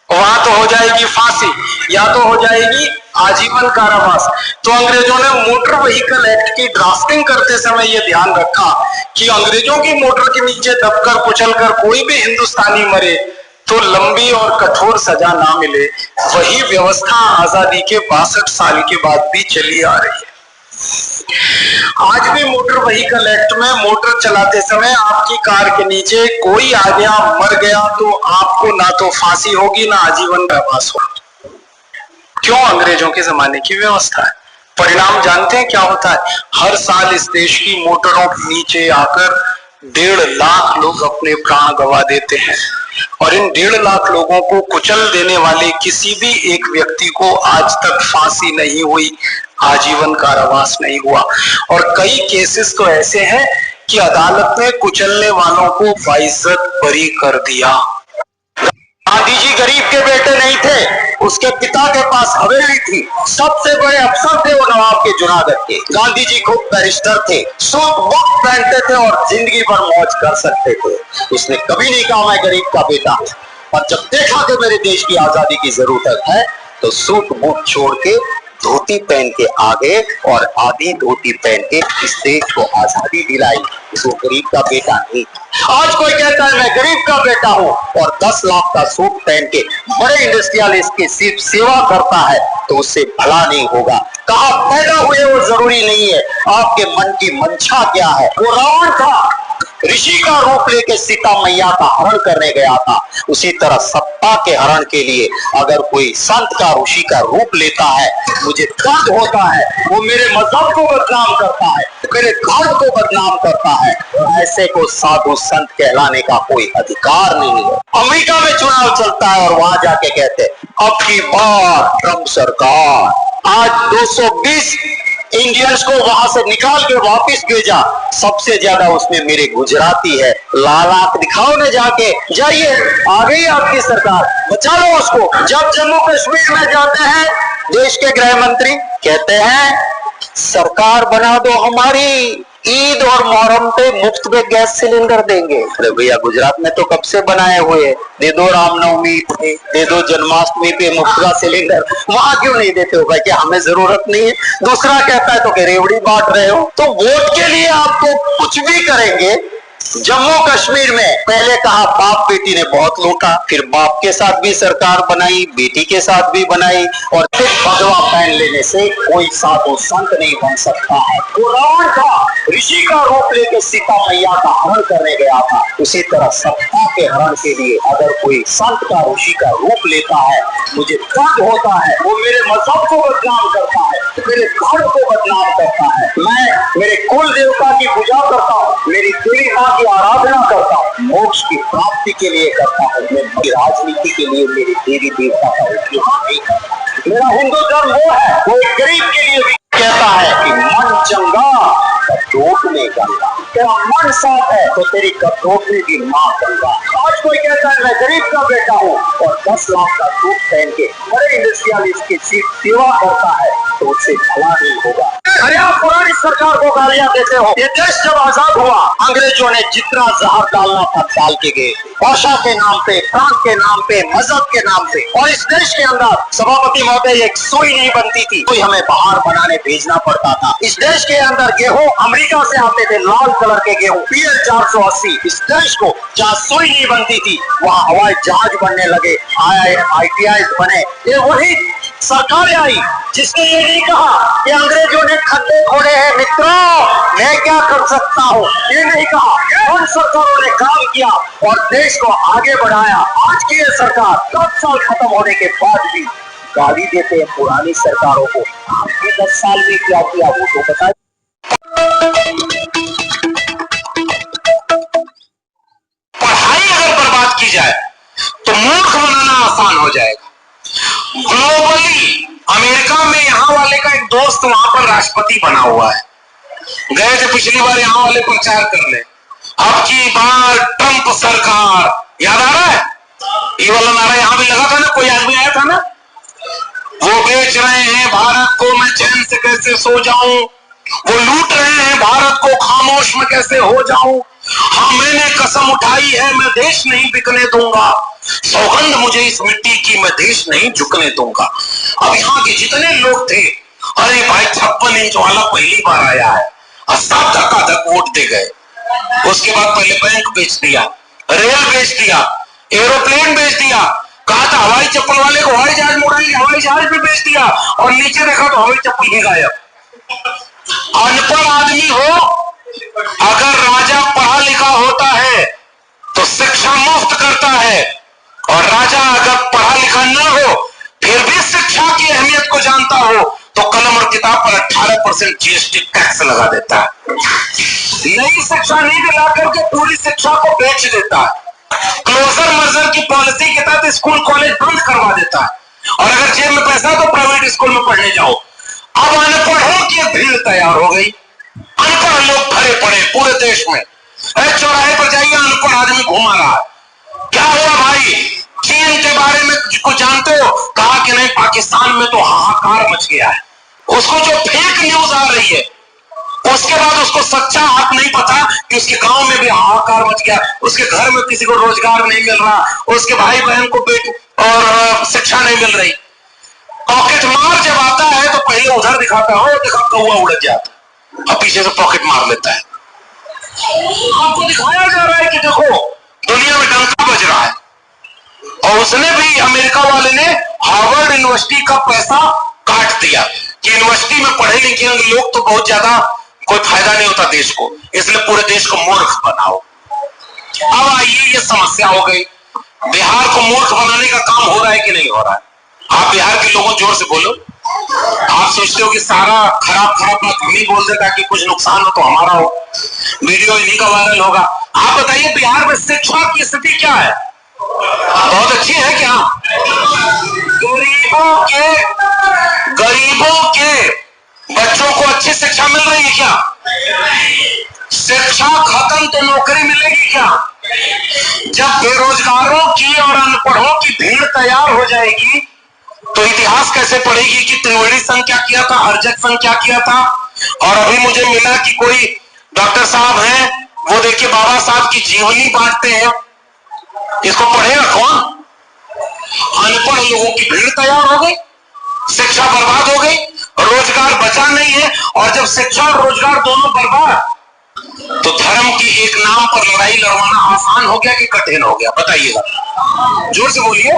वहां तो हो जाएगी फांसी या तो हो जाएगी आजीवन कारावास। तो अंग्रेजों ने मोटर व्हीकल एक्ट की ड्राफ्टिंग करते समय यह ध्यान रखा कि अंग्रेजों की मोटर के नीचे दबकर कुचलकर कोई भी हिंदुस्तानी मरे तो लंबी और कठोर सजा ना मिले। वही व्यवस्था आजादी के 62 साल के बाद भी चली आ रही है। आज भी मोटर व्हीकल एक्ट में मोटर चलाते समय आपकी कार के नीचे कोई आ गया, मर गया, तो आपको ना तो फांसी होगी ना आजीवन कारावास होगा। क्यों? अंग्रेजों के जमाने की व्यवस्था है। परिणाम जानते हैं क्या होता है? हर साल इस देश की मोटरों के नीचे आकर 1.5 लाख लोग अपने प्राण गंवा देते हैं, और इन 1.5 लाख लोगों को कुचल देने वाले किसी भी एक व्यक्ति को आज तक फांसी नहीं हुई, आजीवन कारावास नहीं हुआ। और कई केसेस तो ऐसे हैं कि अदालत ने कुचलने वालों को बाइज्जत बरी कर दिया। गांधी जी गरीब के बेटे नहीं थे, उसके पिता के पास हवेली थी, सबसे बड़े अफसर थे वो नवाब के जूनागढ़ के। गांधी जी खूब बैरिस्टर थे, सूट बूट पहनते थे और जिंदगी भर मौज कर सकते थे। उसने कभी नहीं कहा मैं गरीब का बेटा हूं, और जब देखा कि मेरे देश की आजादी की जरूरत है तो सूट बूट छोड़ के धोती पहन के आगे और आधी धोती पहन के इस देश को आजादी दिलाई। वो गरीब का बेटा नहीं। आज कोई कहता है मैं गरीब का बेटा हूँ और 10 लाख का सूट पहन के बड़े इंडस्ट्रियलिस्ट की सिर्फ सेवा करता है तो उससे भला नहीं होगा। कहाँ पैदा हुए वो जरूरी नहीं है, आपके मन की मंशा क्या है। वो रावण था, ऋषि का रूप लेके सीता मैया का हरण करने गया था, उसी तरह सत्ता के हरण के लिए अगर कोई संत का ऋषि का रूप लेता है, मुझे दर्द होता है। वो मेरे मजहब को बदनाम करता है, मेरे घर को बदनाम करता है, और ऐसे को साधु संत कहलाने का कोई अधिकार नहीं है। अमेरिका में चुनाव चलता है और वहां जाके कहते अब की बार ट्रंप सरकार। आज 220 इंडियंस को वहां से निकाल के वापस भेजा, सबसे ज्यादा उसमें मेरे गुजराती है। लाल आंख दिखाओ ने जाके, जाइए आ गई आपकी सरकार, बचा लो उसको। जब जम्मू कश्मीर में जाते हैं देश के गृह मंत्री कहते हैं सरकार बना दो हमारी, ईद और मुहर्रम पे मुफ्त में गैस सिलेंडर देंगे। अरे भैया गुजरात में तो कब से बनाए हुए, दे दो रामनवमी पे, दे दो जन्माष्टमी पे मुफ्त का सिलेंडर, वहां क्यों नहीं देते हो भाई? क्या हमें जरूरत नहीं है? दूसरा कहता है तो कि रेवड़ी बांट रहे हो। तो वोट के लिए आप तो कुछ भी करेंगे। जम्मू कश्मीर में पहले कहा बाप बेटी ने बहुत लूटा, फिर बाप के साथ भी सरकार बनाई, बेटी के साथ भी बनाई, और फिर भगवा पहन लेने से कोई साधु संत नहीं बन सकता है। तो रावण का ऋषि का रूप लेके सीता मैया का हरण करने गया था, उसी तरह सत्ता के हरण के लिए अगर कोई संत का ऋषि का रूप लेता है, मुझे दर्द होता है। वो मेरे मजहब को बदनाम करता है, मेरे घर को बदनाम करता है। मैं मेरे कुल देवता की पूजा करता हूँ, मेरी देवी माँ की आराधना करता हूँ, मोक्ष की प्राप्ति के लिए करता हूँ। मैं राजनीति के लिए मेरे देवी देवता का उपयोग नहीं करता। मेरा हिंदू धर्म वो है, वो एक गरीब के लिए भी कहता है कि मन चंगा कटोट में गंगा। तेरा मन साफ है तो तेरी कटोट में भी माँ गंगा। आज कोई कहता है मैं गरीब का बेटा हूँ और 10 लाख का सूट पहन के बड़े इंडस्ट्रियलिस्ट की सेवा करता है, तो उससे भला नहीं होगा। अरे आप पुरानी सरकार को गालियां देते हो। ये देश जब आजाद हुआ, अंग्रेजों ने जितना जहर डालना था डाल के गए, भाषा के नाम पे, प्रांत के नाम पे, मजहब के नाम पे। और इस देश के अंदर सभापति महोदय एक सुई नहीं बनती थी, कोई हमें बाहर बनाने भेजना पड़ता था। इस देश के अंदर गेहूं अमेरिका से आते थे, लाल कलर के गेहूं, PL 480। इस देश को जहाँ सुई नहीं बनती थी वहाँ हवाई जहाज बनने लगे, IITI बने। ये वही सरकार आई जिसने ये नहीं कहा कि अंग्रेजों ने खड्डे खोदे हैं। मित्रों, मैं क्या कर सकता हूँ ये नहीं कहा। उन सरकारों ने काम किया और देश को आगे बढ़ाया। आज की ये सरकार 10 साल खत्म होने के बाद भी गाली देते हैं पुरानी सरकारों को। आपने 10 साल में क्या किया वो तो बताइए। पढ़ाई अगर बर्बाद की जाए तो मूर्ख बनाना आसान हो जाएगा। ग्लोबली अमेरिका में यहाँ वाले का एक दोस्त वहां पर राष्ट्रपति बना हुआ है, गए थे पिछली बार यहाँ वाले प्रचार करने। अब की बार ट्रंप सरकार, याद आ रहा है? ये वाला नारा यहाँ भी लगा था ना, कोई आदमी आया था ना, वो बेच रहे हैं भारत को, मैं चैन से कैसे सो जाऊं, वो लूट रहे हैं भारत को, खामोश में कैसे हो जाऊं। हाँ, मैंने कसम उठाई है मैं देश नहीं बिकने दूंगा, सौगंध मुझे इस मिट्टी की, मैं देश नहीं झुकने दूंगा। अब यहाँ के जितने लोग थे, अरे भाई 56 इंच वाला पहली बार आया है, सब धक्का-धक वोट दे गए। उसके बाद पहले बैंक बेच दिया, रेल बेच दिया, एरोप्लेन बेच दिया, कहा था हवाई चप्पल वाले को हवाई जहाज मोड़ेंगे, हवाई जहाज भी बेच दिया, और नीचे देखा तो हवाई चप्पल ही गायब। अनपढ़ आदमी हो, अगर राजा पढ़ा लिखा होता है तो शिक्षा मुफ्त करता है, और राजा अगर पढ़ा लिखा न हो फिर भी शिक्षा की अहमियत को जानता हो तो कलम और किताब पर 18% GST टैक्स लगा देता है। नई शिक्षा नहीं दिला करके पूरी शिक्षा को बेच देता है। क्लोजर मर्जर की पॉलिसी के तहत स्कूल कॉलेज बंद करवा देता है, और अगर जेब में पैसा तो प्राइवेट स्कूल में पढ़ने जाओ। अब अनपढ़ों की भीड़ तैयार हो गई, अनपढ़ लोग भरे पड़े पूरे देश में। चौराहे पर जाइए, अनपढ़ आदमी घुमा रहा है। क्या हुआ भाई? चीन के बारे में कुछ जानते हो? कहा कि नहीं, पाकिस्तान में तो हाहाकार मच गया है। उसको जो फेक न्यूज आ रही है, उसके बाद उसको सच्चा हक नहीं पता कि उसके गांव में भी हाहाकार मच गया, उसके घर में किसी को रोजगार नहीं मिल रहा, उसके भाई बहन को बेटी और शिक्षा नहीं मिल रही। पॉकेट मार जब आता है तो पहले उधर दिखाता हो, देखा कौवा उड़ जाता, और पीछे से पॉकेट मार लेता है। आपको दिखाया जा रहा है कि देखो दुनिया में डंका बज रहा है। और उसने भी, अमेरिका वाले ने हार्वर्ड यूनिवर्सिटी का पैसा काट दिया कि यूनिवर्सिटी में पढ़े लिखे लोग तो बहुत ज्यादा कोई फायदा नहीं होता देश को, इसलिए पूरे देश को मूर्ख बनाओ। अब आइए, ये समस्या हो गई, बिहार को मूर्ख बनाने का काम हो रहा है कि नहीं हो रहा है? आप बिहार के लोगों जोर से बोलो। आप सोचते हो कि सारा खराब खराब बात हम ही बोल दे ताकि कुछ नुकसान हो तो हमारा हो, वीडियो इन्हीं का वायरल होगा। आप बताइए बिहार में शिक्षा की स्थिति क्या है? बहुत अच्छी है क्या? गरीबों के बच्चों को अच्छी शिक्षा मिल रही है क्या? शिक्षा खत्म तो नौकरी मिलेगी क्या? जब बेरोजगारों की और अनपढ़ों की भीड़ तैयार हो जाएगी तो इतिहास कैसे पढ़ेगी कि त्रिवेणी संघ क्या किया था, अर्जक संघ क्या किया था? और अभी मुझे मिला कि कोई डॉक्टर साहब हैं, वो देखिए बाबा साहब की जीवनी बांटते हैं। इसको पढ़ेगा कौन? अनपढ़ लोगों की भीड़ तैयार हो गई, शिक्षा बर्बाद हो गई, रोजगार बचा नहीं है। और जब शिक्षा और रोजगार दोनों बर्बाद, तो धर्म की एक नाम पर लड़ाई लड़वाना आसान हो गया कि कठिन हो गया? बताइएगा, जोर से बोलिए।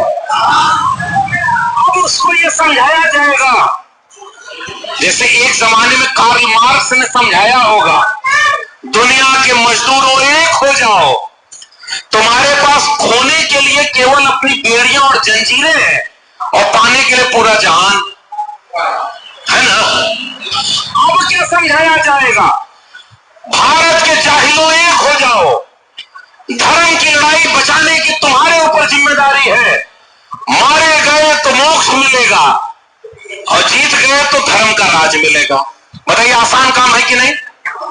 अब उसको ये समझाया जाएगा जैसे एक जमाने में कार्ल मार्क्स ने समझाया होगा, दुनिया के मजदूरों एक हो जाओ, तुम्हारे पास खोने के लिए केवल अपनी बेड़ियां और जंजीरें हैं और पाने के लिए पूरा जहान है ना। अब क्या समझाया जाएगा? भारत के जाहिलों एक हो जाओ, धर्म की लड़ाई बचाने की तुम्हारे ऊपर जिम्मेदारी है, मारे गए तो मोक्ष मिलेगा और जीत गए तो धर्म का राज मिलेगा। बताइए आसान काम है कि नहीं?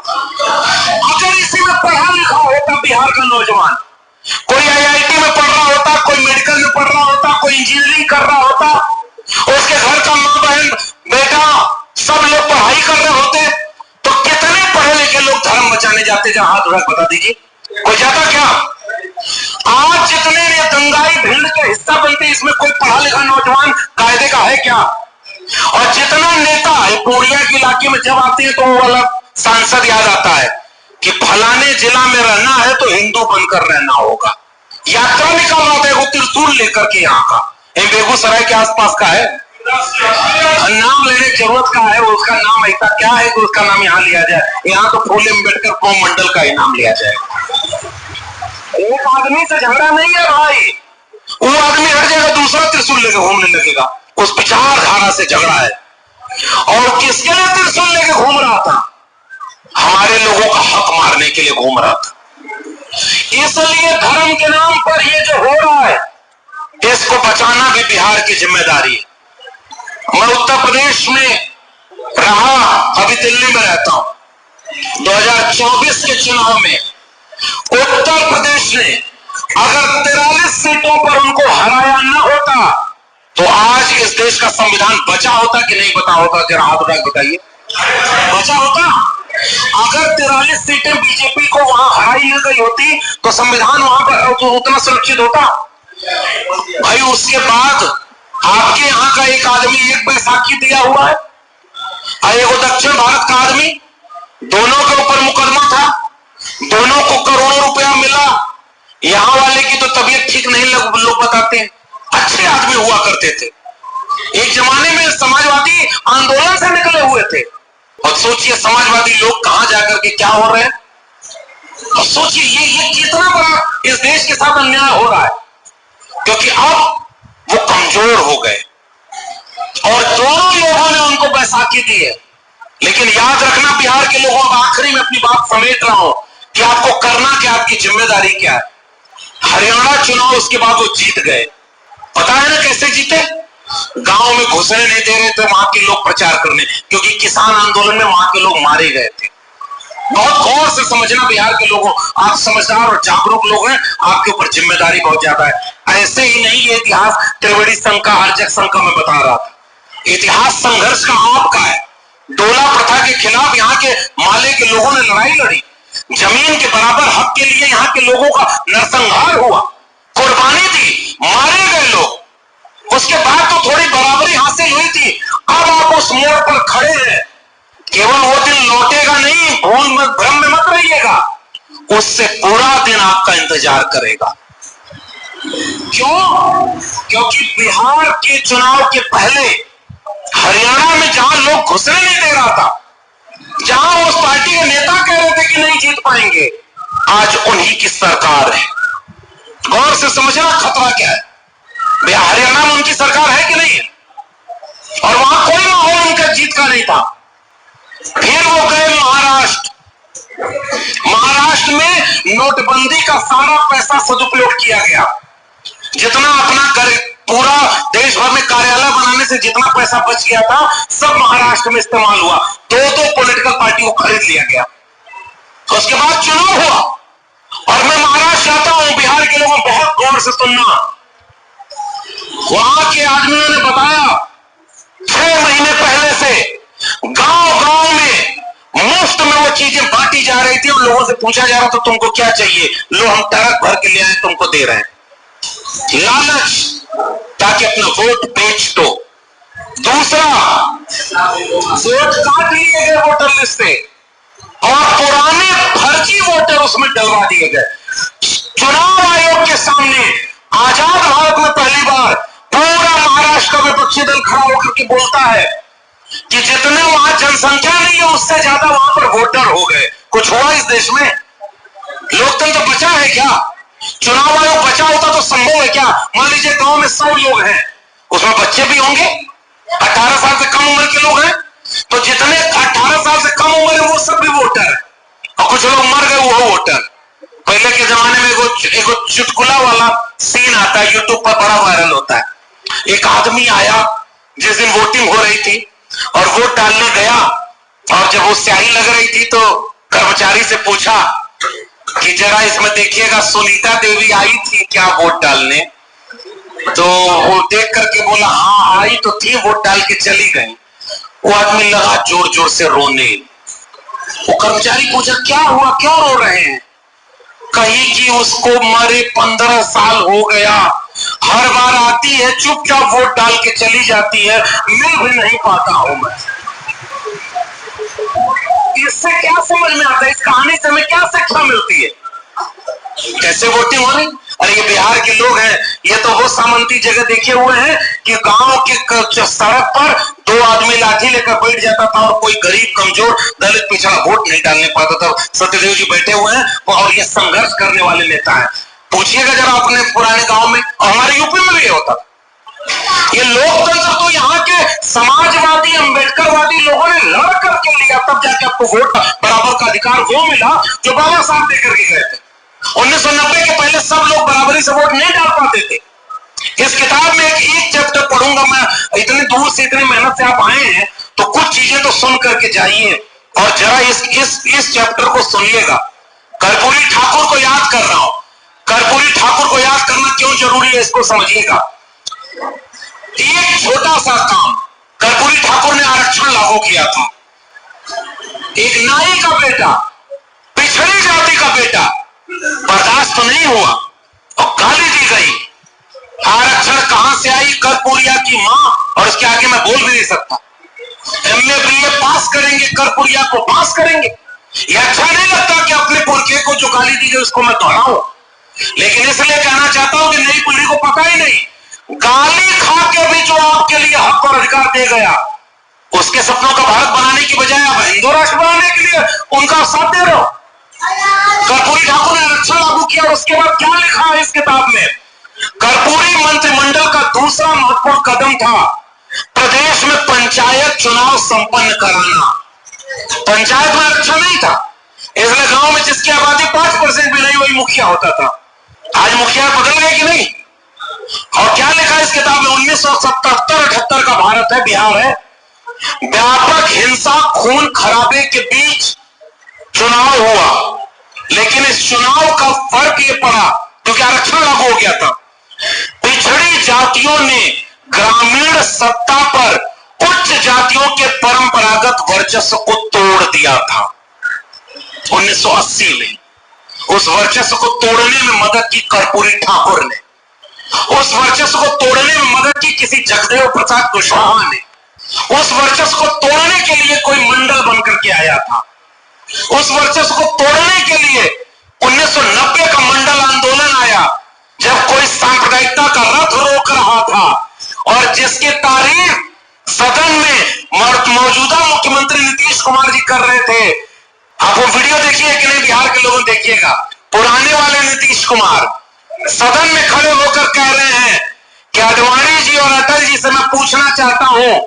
अगर इसी में पढ़ा लिखा होता बिहार का नौजवान, कोई आईआईटी में पढ़ रहा होता, कोई मेडिकल में पढ़ रहा होता, कोई इंजीनियरिंग कर रहा होता, उसके घर का माँ बहन बेटा सब लोग पढ़ाई कर रहे होते, तो कितने पढ़े लिखे लोग धर्म बचाने जाते? जहां हाथ उठा बता दीजिए, कोई जाता क्या? आज जितने ने दंगाई भीड़ के हिस्सा बनते, इसमें कोई पढ़ा लिखा नौजवान कायदे का है क्या? और जितना नेता है पूर्णिया के इलाके में जब आते हैं तो वो वाला सांसद याद आता है कि फलाने जिला में रहना है तो हिंदू बनकर रहना होगा। यात्रा निकल रहा था वो त्रिशूल लेकर के, यहाँ का बेगूसराय के आसपास का है, नाम लेने की जरूरत का है, उसका नाम ऐसा क्या है कि उसका नाम यहाँ लिया जाए? यहाँ तो फूले अम्बेडकर मंडल का ही नाम लिया जाए। एक आदमी से झगड़ा नहीं है भाई, वो आदमी हर जगह दूसरा त्रिशूल लेकर घूमने लगेगा, उस विचारधारा से झगड़ा है। और किसके लिए त्रिशूल लेकर घूम रहा था? हमारे लोगों का हक मारने के लिए घूम रहा था। इसलिए धर्म के नाम पर ये जो हो रहा है, इसको बचाना भी बिहार की जिम्मेदारी है। मैं उत्तर प्रदेश में रहा, अभी दिल्ली में रहता हूं। 2024 के चुनाव में उत्तर प्रदेश ने अगर 43 सीटों पर उनको हराया न होता तो आज इस देश का संविधान बचा होता कि नहीं बचा होता? जरा हाथ उठा बताइए, बचा होता? अगर 43 सीटें बीजेपी को वहां हराई न गई होती तो संविधान वहां पर तो उतना सुरक्षित होता? भाई उसके बाद आपके यहां का एक आदमी एक बैसाखी दिया हुआ है और एक दक्षिण भारत का आदमी, दोनों के ऊपर मुकदमा था, दोनों को करोड़ों रुपया मिला। यहां वाले की तो तबीयत ठीक नहीं लोग बताते हैं, अच्छे आदमी हुआ करते थे, एक जमाने में समाजवादी आंदोलन से निकले हुए थे। और सोचिए समाजवादी लोग कहां जाकर के क्या हो रहे हैं, और सोचिए ये कितना बड़ा इस देश के साथ अन्याय हो रहा है, क्योंकि अब वो कमजोर हो गए और दोनों लोगों ने उनको बैसाखी दी है। लेकिन याद रखना बिहार के लोगों, आखिरी में अपनी बात समेट रहा हूं कि आपको करना क्या, आपकी जिम्मेदारी क्या है। हरियाणा चुनाव उसके बाद वो जीत गए, पता है ना कैसे जीते? गांव में घुसने नहीं दे रहे थे वहां के लोग प्रचार करने, क्योंकि किसान आंदोलन में वहां के लोग मारे गए थे। बहुत गौर से समझना बिहार के लोगों, आप समझदार और जागरूक लोग हैं, आपके ऊपर जिम्मेदारी बहुत ज्यादा है। ऐसे ही नहीं ये इतिहास त्रिवेणी संघ का, अर्जक संघ का मैं बता रहा था, इतिहास संघर्ष का आपका है। डोला प्रथा के खिलाफ यहाँ के माले के लोगों ने लड़ाई लड़ी, जमीन के बराबर हक के लिए यहाँ के लोगों का नरसंहार हुआ, कुर्बानी दी, मारे गए लोग। उसके बाद तो थोड़ी बराबरी हासिल हुई थी। अब आप उस मोड़ पर खड़े हैं, केवल वो दिन लौटेगा नहीं, भूल मत, भ्रम में मत रहिएगा, उससे पूरा दिन आपका इंतजार करेगा। क्यों? क्योंकि बिहार के चुनाव के पहले हरियाणा में जहां लोग घुसने नहीं दे रहा था, जहां उस पार्टी के नेता कह रहे थे कि नहीं जीत पाएंगे, आज उन्हीं की सरकार है। गौर से समझना खतरा क्या है। भैया हरियाणा में उनकी सरकार है कि नहीं है, और वहां कोई माहौल उनका जीत का नहीं था। फिर वो गए महाराष्ट्र। महाराष्ट्र में नोटबंदी का सारा पैसा सदुपयोग किया गया। जितना अपना पूरा देश भर में कार्यालय बनाने से जितना पैसा बच गया था सब महाराष्ट्र में इस्तेमाल हुआ। दो पॉलिटिकल पार्टी को खरीद लिया गया। उसके बाद चुनाव हुआ, और मैं महाराष्ट्र जाता हूं, बिहार के लोगों बहुत गौर से सुनना। वहां के आदमियों ने बताया 6 महीने पहले से गांव गांव में मुफ्त में वो चीजें बांटी जा रही थी, और लोगों से पूछा जा रहा था तुमको क्या चाहिए, लो हम ट्रक भर के ले आए तुमको दे रहे हैं। लालच, ताकि अपना वोट बेच दो। दूसरा, वोट काट लिए गए वोटर लिस्ट से, और पुराने फर्जी वोटर उसमें डलवा दिए गए। चुनाव आयोग के सामने आजाद भारत में पहली बार पूरा महाराष्ट्र का विपक्षी दल खड़ा होकर के बोलता है कि जितने वहां जनसंख्या नहीं है उससे ज्यादा वहां पर वोटर हो गए। कुछ हुआ इस देश में? लोकतंत्र बचा है क्या? चुनाव आयोग बचा होता तो संभव है क्या? मान लीजिए गांव में 100 लोग हैं, उसमें बच्चे भी होंगे, 18 साल से कम उम्र के लोग हैं, तो जितने 18 साल से कम उम्र है वो सब भी वोटर है, और कुछ लोग मर गए वो वोटर। पहले के जमाने में एगो चुटकुला वाला सीन आता है, यूट्यूब पर बड़ा वायरल होता है। एक आदमी आया जिस दिन वोटिंग हो रही थी और वोट डालने गया, और जब वो स्याही लग रही थी तो कर्मचारी से पूछा कि जरा इसमें देखिएगा सुनीता देवी आई थी क्या वोट डालने? तो वो देख करके बोला हाँ आई तो थी, वोट डाल के चली गई। वो आदमी लगा जोर जोर से रोने। वो कर्मचारी पूछा क्या हुआ, क्यों रो रहे हैं? कहीं कि उसको मरे 15 साल हो गया, हर बार आती है चुपचाप वोट डाल के चली जाती है, मिल भी नहीं पाता हूं मैं। इससे क्या समझ में आता है? इस कहानी से हमें क्या शिक्षा मिलती है? कैसे वोटिंग हो रही? अरे ये बिहार के लोग हैं, ये तो वो सामंती जगह देखे हुए हैं कि गांव के सड़क पर 2 आदमी लाठी लेकर बैठ जाता था, और कोई गरीब कमजोर दलित पिछड़ा वोट नहीं डालने पाता था। सत्यदेव जी बैठे हुए हैं, और ये संघर्ष करने वाले नेता हैं। पूछिएगा जरा अपने पुराने गांव में, और हमारे यूपी में भी होता। ये लोकतंत्र तो यहाँ के समाजवादी अम्बेडकरवादी लोगों ने लड़ करके लिया, तब जाके आपको वोट बराबर का अधिकार वो मिला जो बाबा साहब देकर के गए थे। 1990 के पहले सब लोग बराबरी से वोट नहीं डाल पाते थे। इस किताब में एक चैप्टर पढ़ूंगा मैं, इतनी दूर से इतनी मेहनत से आप आए हैं तो कुछ चीजें तो सुन करके जाइए, और जरा इस चैप्टर को सुनिएगा। कर्पूरी ठाकुर को याद कर रहा हूं। कर्पूरी ठाकुर को याद करना क्यों जरूरी है इसको समझिएगा। एक छोटा सा काम कर्पूरी ठाकुर ने आरक्षण लागू किया था। एक नाई का बेटा, पिछड़ी जाति का बेटा, बर्दाश्त तो नहीं हुआ और गाली दी गई। आरक्षण कहां से आई? कर्पूरिया की मां, और उसके आगे मैं बोल भी नहीं सकता। MA BA पास करेंगे, कर्पूरिया को पास करेंगे। यह अच्छा नहीं लगता कि अपने पुरखे को जो गाली दी गई उसको मैं दोहराऊं, लेकिन इसलिए कहना चाहता हूं कि नई पीढ़ी को पता ही नहीं, गाली खा के भी जो आपके लिए हक और अधिकार दे गया, उसके सपनों का भारत बनाने की बजाय आप हिंदू राष्ट्र बनाने के लिए उनका साथ दे रहे हो। कर्पूरी ठाकुर ने आरक्षण लागू किया, और उसके बाद क्या लिखा है इस किताब में? कर्पूरी मंत्रिमंडल का दूसरा महत्वपूर्ण कदम था प्रदेश में पंचायत चुनाव संपन्न कराना। पंचायत में आरक्षण नहीं था, इसलिए गांव में जिसकी आबादी 5% भी नहीं वही मुखिया होता था। आज मुखिया बदल गए कि नहीं? और क्या लिखा है इस किताब में? 1977-78 का भारत है, बिहार है। व्यापक हिंसा खून खराबे के बीच चुनाव हुआ, लेकिन इस चुनाव का फर्क ये पड़ा क्योंकि आरक्षण लागू हो गया था। पिछड़ी जातियों ने ग्रामीण सत्ता पर उच्च जातियों के परंपरागत वर्चस्व को तोड़ दिया था 1980 में। उस वर्चस्व को तोड़ने में मदद की कर्पूरी ठाकुर ने, उस वर्चस्व को तोड़ने में मदद की किसी जगदेव प्रसाद कुशवाहा ने। उस वर्चस्व को तोड़ने के लिए कोई मंडल बनकर के आया था। उस वर्चस्व को तोड़ने के लिए 1990 का मंडल आंदोलन आया, जब कोई सांप्रदायिकता का रथ रोक रहा था, और जिसकी तारीफ सदन में मौजूदा मुख्यमंत्री नीतीश कुमार जी कर रहे थे। आप वो वीडियो देखिए कि नहीं, बिहार के लोगों देखिएगा। पुराने वाले नीतीश कुमार सदन में खड़े होकर कह रहे हैं कि आडवाणी जी और अटल जी से मैं पूछना चाहता हूं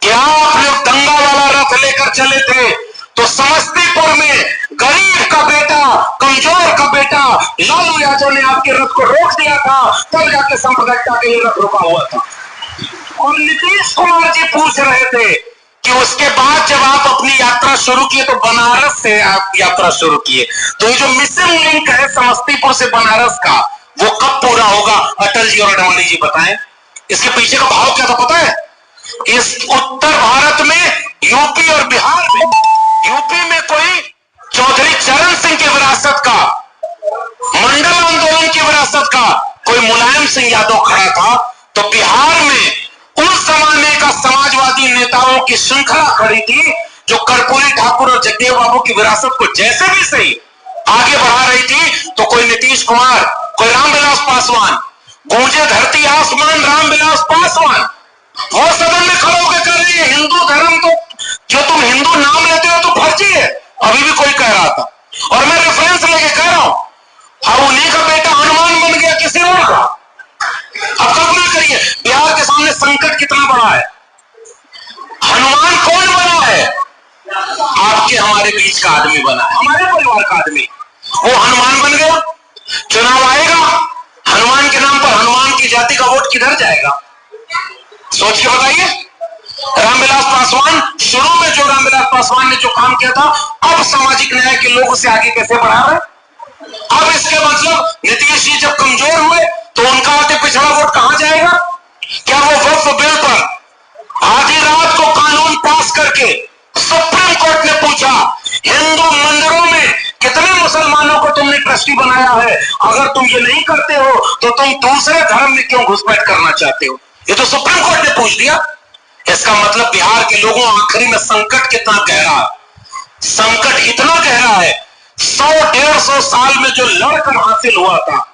कि आप लोग दंगा वाला रथ लेकर चले थे तो समस्तीपुर में गरीब का बेटा, कमजोर का बेटा लालू यादव ने आपके रथ को रोक दिया था, तब जाके संप्रदायिकता के लिए रथ रोका हुआ था। और नीतीश कुमार जी पूछ रहे थे कि उसके बाद जब आप अपनी यात्रा शुरू किए तो बनारस से आप यात्रा शुरू किए, तो ये जो मिसिंग लिंक है समस्तीपुर से बनारस का, वो कब पूरा होगा? अटल जी और आडवाणी जी बताएं। इसके पीछे का भाव क्या था पता है? इस उत्तर भारत में यूपी और बिहार में, यूपी में कोई चौधरी चरण सिंह की विरासत का, मंडल आंदोलन की विरासत का कोई मुलायम सिंह यादव खड़ा था, तो बिहार में उस जमाने का समाजवादी नेताओं की श्रृंखला खड़ी थी जो कर्पूरी ठाकुर और जगदेव बाबू की विरासत को जैसे भी सही आगे बढ़ा रही थी। तो कोई नीतीश कुमार, कोई रामविलास पासवान, गूंजे धरती आसमान रामविलास पासवान, वो सदन में खड़े होकर कह रहे हैं हिंदू धर्म तो, जो तुम हिंदू नाम लेते हो तो फर्जी है। अभी भी कोई कह रहा था और मैं रेफरेंस लेके कह रहा हूं, अब उन्हीं का बेटा हनुमान बन गया किसी और का। अब कल्पना करिए बिहार के सामने संकट कितना बड़ा है। हनुमान कौन बना है? आपके हमारे बीच का आदमी बना है, हमारे परिवार का आदमी। वो हनुमान बन गया, चुनाव आएगा, हनुमान के नाम पर हनुमान की जाति का वोट किधर जाएगा? सोच के बताइए। रामविलास पासवान, शुरू में जो रामविलास पासवान ने जो काम किया था, अब सामाजिक न्याय के लोग उसे आगे कैसे बढ़ा रहे? अब इसके मतलब नीतीश जी जब कमजोर हुए तो उनका अति पिछड़ा वोट कहां जाएगा? क्या वो वक्फ बिल पर आधी रात को कानून पास करके सुप्रीम कोर्ट ने पूछा हिंदू मंदिरों में कितने मुसलमानों को तुमने ट्रस्टी बनाया है, अगर तुम ये नहीं करते हो तो तुम दूसरे धर्म में क्यों घुसपैठ करना चाहते हो? ये तो सुप्रीम कोर्ट ने पूछ दिया। इसका मतलब बिहार के लोगों आखिरी में संकट कितना गहरा है। संकट इतना गहरा है, 100-150 साल में जो लड़कर हासिल हुआ था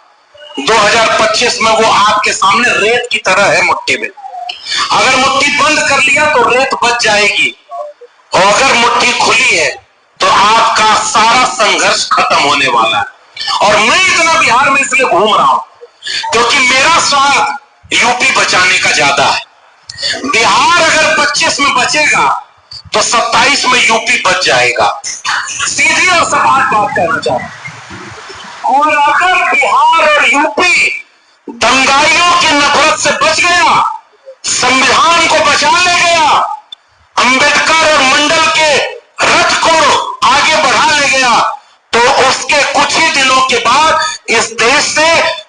2025 में वो आपके सामने रेत की तरह है मुट्ठी में। अगर मुट्ठी बंद कर लिया तो रेत बच जाएगी, और अगर मुट्ठी खुली है तो आपका सारा संघर्ष खत्म होने वाला है। और मैं इतना बिहार में इसलिए घूम रहा हूं क्योंकि मेरा स्वार्थ यूपी बचाने का ज्यादा है। बिहार अगर 25 में बचेगा तो 27 में यूपी बच जाएगा। सीधी और सपाट बात करना चाहूं। और अगर बिहार और यूपी दंगाइयों की नफरत से बच गया, संविधान को बचा ले गया, अंबेडकर और मंडल के रथ को आगे बढ़ा ले गया, तो उसके कुछ ही दिनों के बाद इस देश से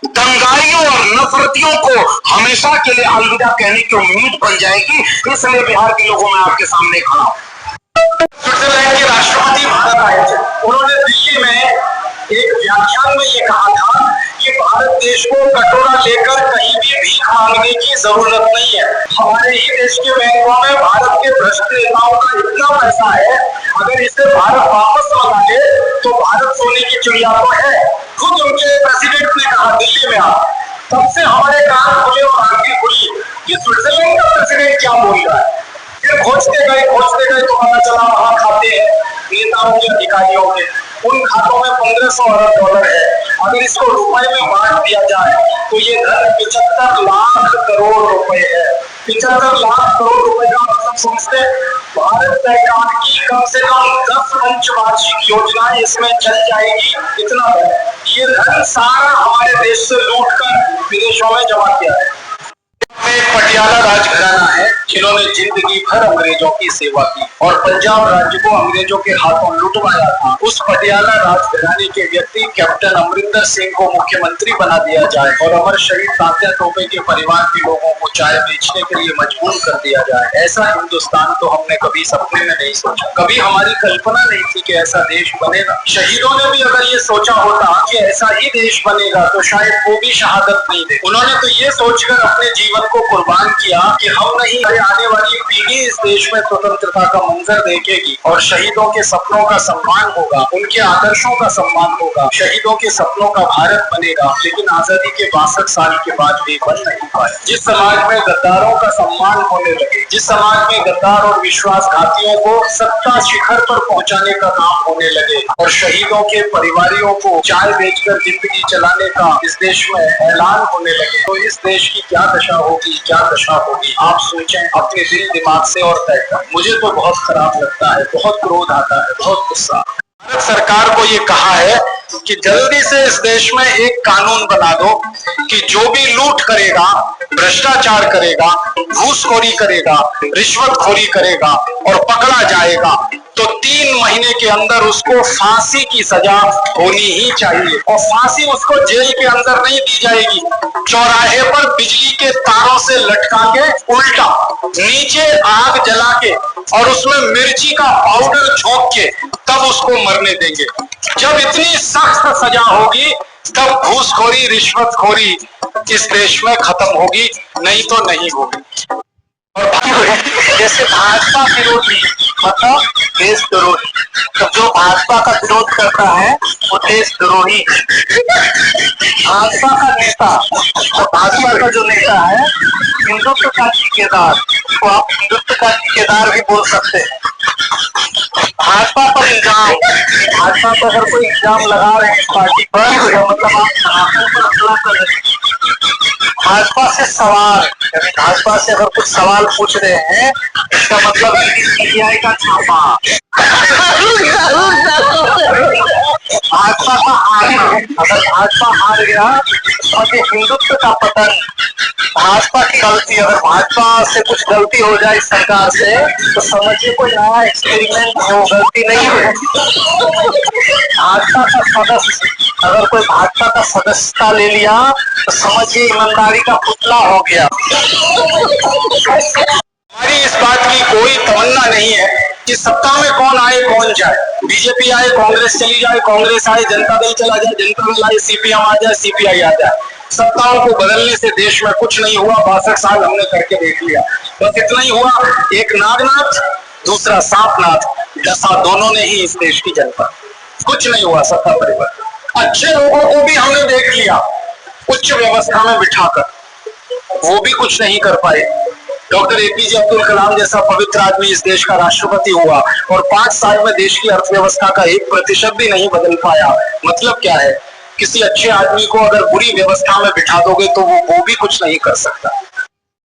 दंगाइयों और नफरतियों को हमेशा के लिए अलविदा कहने की उम्मीद बन जाएगी। इसलिए बिहार के लोगों में आपके सामने खड़ा हूं। स्विट्जरलैंड के राष्ट्रपति भारत आए थे। उन्होंने दिल्ली में एक व्याख्यान में ये कहा था कि भारत देश को कटोरा लेकर कहीं भी भीख मांगने की जरूरत नहीं है। हमारे ही देश के बैंकों में भारत के भ्रष्ट नेताओं का इतना पैसा है, अगर इसे भारत वापस मंगा ले तो भारत सोने की चिड़िया तो है। खुद उनके प्रेसिडेंट ने कहा दिल्ली में, तब से हमारे कान खुले और आंखें खुली कि स्विट्जरलैंड का प्रेसिडेंट क्या बोल रहा है। फिर खोजते गए तो पता चला वहां खाते हैं नेताओं के, अधिकारियों के, उन खातों में 1500 अरब डॉलर है। अगर इसको रुपए में बांट दिया जाए तो ये धन 75 लाख करोड़ रुपए है। 75 लाख करोड़ रुपए का मतलब समझते, भारत सरकार की कम से कम 10 पंचवार्षिक योजनाएं इसमें चल जाएगी। इतना धन, ये धन सारा हमारे देश से लूट कर विदेशों में जमा किया है। एक पटियाला राजघराना है जिन्होंने जिंदगी भर अंग्रेजों की सेवा की और पंजाब राज्य को अंग्रेजों के हाथों लुटवाया था। उस पटियाला राजघराने के व्यक्ति कैप्टन अमरिंदर सिंह को मुख्यमंत्री बना दिया जाए और अमर शहीद तात्या टोपे के परिवार के लोगों को चाय बेचने के लिए मजबूर कर दिया जाए। ऐसा हिंदुस्तान तो हमने कभी सपने में नहीं सोचा, कभी हमारी कल्पना नहीं थी कि ऐसा देश बनेगा। शहीदों ने भी अगर ये सोचा होता कि ऐसा ही देश बनेगा तो शायद वो भी शहादत नहीं दे। उन्होंने तो ये सोचकर अपने जीवन को कुर्बान किया कि हम नहीं हमारे आने वाली पीढ़ी इस देश में स्वतंत्रता का मंजर देखेगी और शहीदों के सपनों का सम्मान होगा, उनके आदर्शों का सम्मान होगा, शहीदों के सपनों का भारत बनेगा। लेकिन आजादी के 62 साल के बाद भी बन नहीं पाया। जिस समाज में गद्दारों का सम्मान होने लगे, जिस समाज में गद्दार और विश्वासघातियों को सत्ता शिखर पर पहुंचाने का काम होने लगे और शहीदों के परिवारों को चाय बेचकर जिंदगी चलाने का इस देश में ऐलान होने लगे, तो इस देश की क्या दशा होगी, क्या दशा होगी। आप सोचें अपने दिल दिमाग से और तय करें। मुझे तो बहुत खराब लगता है, बहुत क्रोध आता है, बहुत गुस्सा। भारत सरकार को ये कहा है कि जल्दी से इस देश में एक कानून बना दो कि जो भी लूट करेगा, भ्रष्टाचार करेगा, घूसखोरी करेगा, रिश्वतखोरी करेगा और पकड़ा जाएगा तो 3 महीने के अंदर उसको फांसी की सजा होनी ही चाहिए। और फांसी उसको जेल के अंदर नहीं दी जाएगी, चौराहे पर बिजली के तारों से लटका के उल्टा नीचे आग जला के और उसमें मिर्ची का पाउडर झोंक के तब उसको मरने देंगे। जब इतनी सख्त सजा होगी तब घूसखोरी, रिश्वतखोरी इस देश में खत्म होगी, नहीं तो नहीं होगी। और जैसे भाजपा विरोधी मतलब देशद्रोही, तो जो भाजपा का विरोध करता है वो देशद्रोही। भाजपा का नेता, तो भाजपा का जो नेता है हिंदुत्व का ठेकेदार, तो आप हिंदुत्व का ठेकेदार भी बोल सकते हैं। भाजपा पर इल्जाम, भाजपा पर अगर कोई इल्जाम लगा रहे हैं इस पार्टी पर, तो मतलब आप सनातन पर हमला कर रहे हैं। भाजपा से सवाल, भाजपा से अगर कुछ सवाल पूछ रहे हैं इसका मतलब सीबीआई का छापा। भाजपा का हारना, अगर भाजपा हार गया तो ये हिंदुत्व का पतन, भाजपा की गलती। अगर भाजपा से कुछ गलती हो जाए इस सरकार से तो समझिए कोई नया एक्सपेरिमेंट हो, गलती नहीं है। भाजपा का सदस्य, अगर कोई भाजपा का सदस्यता ले लिया तो समझिए ईमानदारी का पुतला हो गया। हमारी इस बात की कोई तमन्ना नहीं है कि सत्ता में कौन आए कौन जाए, बीजेपी आए, कांग्रेस चली जाए, कांग्रेस आए, जनता दल चला जाए, जनता दल आए, सीपीएम आ जाए, सीपीआई आ जाए। सत्ताओं को बदलने से देश में कुछ नहीं हुआ। 62 साल हमने करके देख लिया, बस इतना ही हुआ। एक नागनाथ, दूसरा सांपनाथ, दशा दोनों ने ही इस देश की जनता, कुछ नहीं हुआ सत्ता परिवर्तन। अच्छे लोगों को भी हमने देख लिया उच्च व्यवस्था में बिठाकर, वो भी कुछ नहीं कर पाए। डॉक्टर एपीजे अब्दुल कलाम जैसा पवित्र आदमी इस देश का राष्ट्रपति हुआ और 5 साल में देश की अर्थव्यवस्था का 1% भी नहीं बदल पाया। मतलब क्या है, किसी अच्छे आदमी को अगर बुरी व्यवस्था में बिठा दोगे तो वो भी कुछ नहीं कर सकता।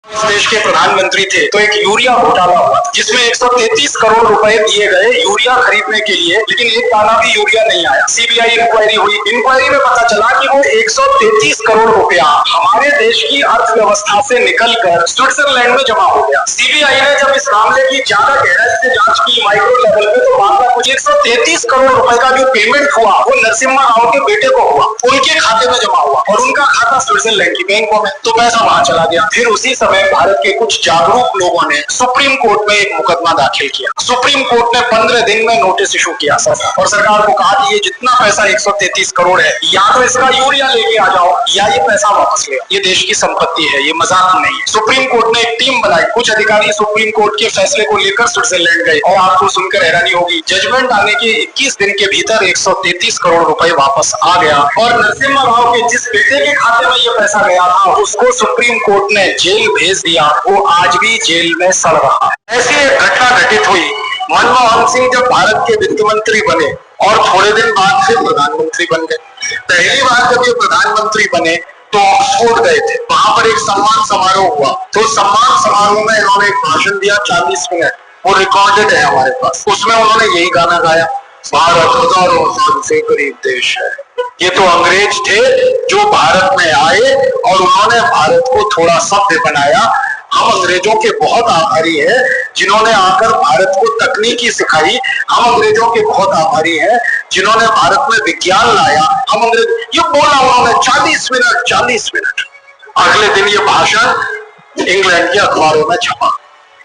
इस देश के प्रधानमंत्री थे तो एक यूरिया घोटाला हुआ जिसमें 133 करोड़ रुपए दिए गए यूरिया खरीदने के लिए, लेकिन एक दाना भी यूरिया नहीं आया। सीबीआई इंक्वायरी हुई, इंक्वायरी में पता चला कि वो 133 करोड़ रुपया हमारे देश की अर्थव्यवस्था से निकलकर स्विट्जरलैंड में जमा हो गया। सीबीआई ने जब इस मामले की ज्यादा गहराई से जांच की माइक्रो लेवल पे तो मामला कुछ 133 करोड़ रुपए का जो पेमेंट हुआ वो नरसिम्हा राव के बेटे को हुआ, उनके खाते में जमा हुआ और उनका खाता स्विट्जरलैंड की बैंकों में, तो पैसा वहां चला गया। फिर उसी समय भारत के कुछ जागरूक लोगों ने सुप्रीम कोर्ट में एक मुकदमा दाखिल किया। सुप्रीम कोर्ट ने 15 दिन में नोटिस इशू किया और सरकार को कहा कि ये जितना पैसा 133 करोड़ है, या तो इसका यूरिया लेके आ जाओ या ये पैसा वापस ले, ये देश की संपत्ति है, ये मजाक नहीं है। सुप्रीम कोर्ट ने एक टीम बनाई, कुछ अधिकारी सुप्रीम कोर्ट के फैसले को लेकर स्विट्जरलैंड गए और आपको सुनकर हैरानी होगी, जजमेंट आने के 21 दिन के भीतर 133 करोड़ रुपए वापस आ गया और नरसिम्हा राव के जिस बेटे के खाते में ये पैसा गया था उसको सुप्रीम कोर्ट ने जेल भेज दिया, वो आज भी जेल में सड़ रहा है। ऐसी एक घटना घटित हुई, मनमोहन सिंह जब भारत के वित्त मंत्री बने और थोड़े दिन बाद फिर प्रधानमंत्री बन गए। पहली बार जब ये प्रधानमंत्री बने तो ऑक्सफोर्ड गए थे, वहां पर एक सम्मान समारोह हुआ, तो सम्मान समारोह में इन्होंने एक भाषण दिया 40 मिनट, वो रिकॉर्डेड है हमारे पास। उसमें उन्होंने यही गाना गाया, भारत हजारों साल से गरीब देश है। ये तो अंग्रेज थे जो भारत में आए और उन्होंने भारत को थोड़ा सभ्य बनाया। हम अंग्रेजों के बहुत आभारी हैं जिन्होंने आकर भारत को तकनीकी सिखाई। हम अंग्रेजों के बहुत आभारी हैं जिन्होंने भारत में विज्ञान लाया। हम अंग्रेज, ये बोला उन्होंने 40 मिनट। अगले दिन ये भाषण इंग्लैंड के अखबारों में छपा,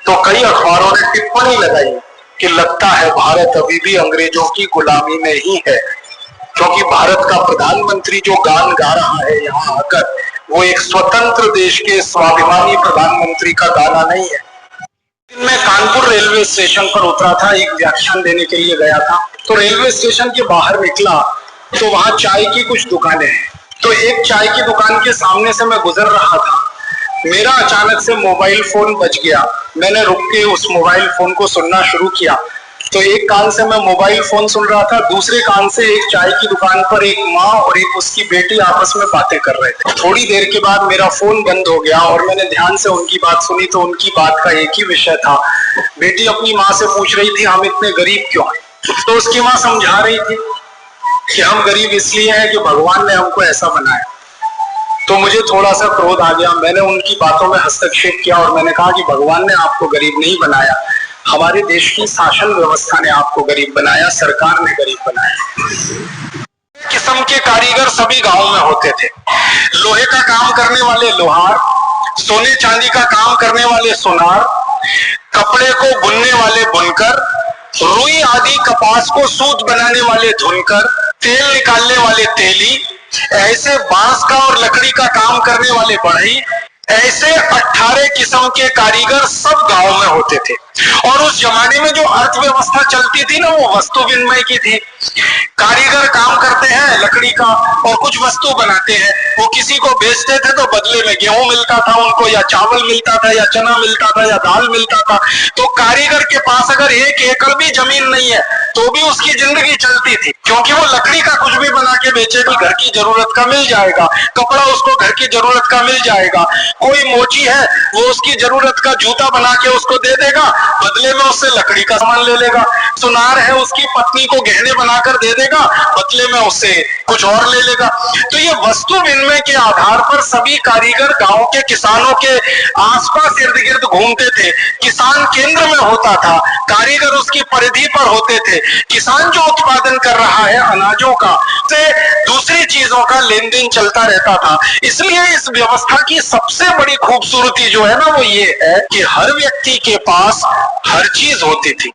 तो कई अखबारों ने टिप्पणी लगाई कि लगता है भारत अभी भी अंग्रेजों की गुलामी में ही है, क्योंकि भारत का प्रधानमंत्री जो गान गा रहा है यहाँ आकर, वो एक स्वतंत्र देश के स्वाभिमानी प्रधानमंत्री का गाना नहीं है, मैं कानपुर रेलवे स्टेशन पर उतरा था, एक व्याख्यान देने के लिए गया था। तो रेलवे स्टेशन के बाहर निकला तो वहां चाय की कुछ दुकानें हैं। तो एक चाय की दुकान के सामने से मैं गुजर रहा था, मेरा अचानक से मोबाइल फोन बज गया। मैंने रुक के उस मोबाइल फोन को सुनना शुरू किया। तो एक कान से मैं मोबाइल फोन सुन रहा था, दूसरे कान से एक चाय की दुकान पर एक माँ और एक उसकी बेटी आपस में बातें कर रहे थे। थोड़ी देर के बाद मेरा फोन बंद हो गया और मैंने ध्यान से उनकी बात सुनी तो उनकी बात का एक ही विषय था। बेटी अपनी माँ से पूछ रही थी हम इतने गरीब क्यों हैं। तो उसकी माँ समझा रही थी कि हम गरीब इसलिए हैं कि भगवान ने हमको ऐसा बनाया। तो मुझे थोड़ा सा क्रोध आ गया। मैंने उनकी बातों में हस्तक्षेप किया और मैंने कहा कि भगवान ने आपको गरीब नहीं बनाया, हमारे देश की शासन व्यवस्था ने आपको गरीब बनाया, सरकार ने गरीब बनाया। किस्म के कारीगर सभी गांव में होते थे। लोहे का काम करने वाले लोहार, सोने चांदी का काम करने वाले सोनार, कपड़े को बुनने वाले बुनकर, रुई आदि कपास को सूत बनाने वाले धुनकर, तेल निकालने वाले तेली, ऐसे बांस का और लकड़ी का काम करने वाले बढ़ई, ऐसे 18 किस्म के कारीगर सब गांव में होते थे। और उस जमाने में जो अर्थव्यवस्था चलती थी ना, वो वस्तु विनिमय की थी। कारीगर काम करते हैं लकड़ी का और कुछ वस्तु बनाते हैं, वो किसी को बेचते थे तो बदले में गेहूं मिलता था उनको, या चावल मिलता था, या चना मिलता था, या दाल मिलता था। तो कारीगर के पास अगर 1 एकड़ भी जमीन नहीं है तो भी उसकी जिंदगी चलती थी, क्योंकि वो लकड़ी का कुछ भी बना के बेचेगा, घर की जरूरत का मिल जाएगा, कपड़ा उसको घर की जरूरत का मिल जाएगा। कोई मोची है वो उसकी जरूरत का जूता बना के उसको दे देगा, बदले में उससे लकड़ी का सामान ले लेगा। सुनार है उसकी पत्नी को गहने बनाकर दे देगा, बदले में उससे कुछ और ले लेगा। तो ये वस्तु विनिमय के आधार पर सभी कारीगर गांव के किसानों के आसपास इर्द गिर्द घूमते थे। किसान केंद्र में होता था, कारीगर उसकी परिधि पर होते थे। किसान जो उत्पादन कर रहा है अनाजों का, से दूसरी चीजों का लेन देन चलता रहता था। इसलिए इस व्यवस्था की सबसे बड़ी खूबसूरती जो है ना, वो ये है कि हर व्यक्ति के पास हर चीज होती थी।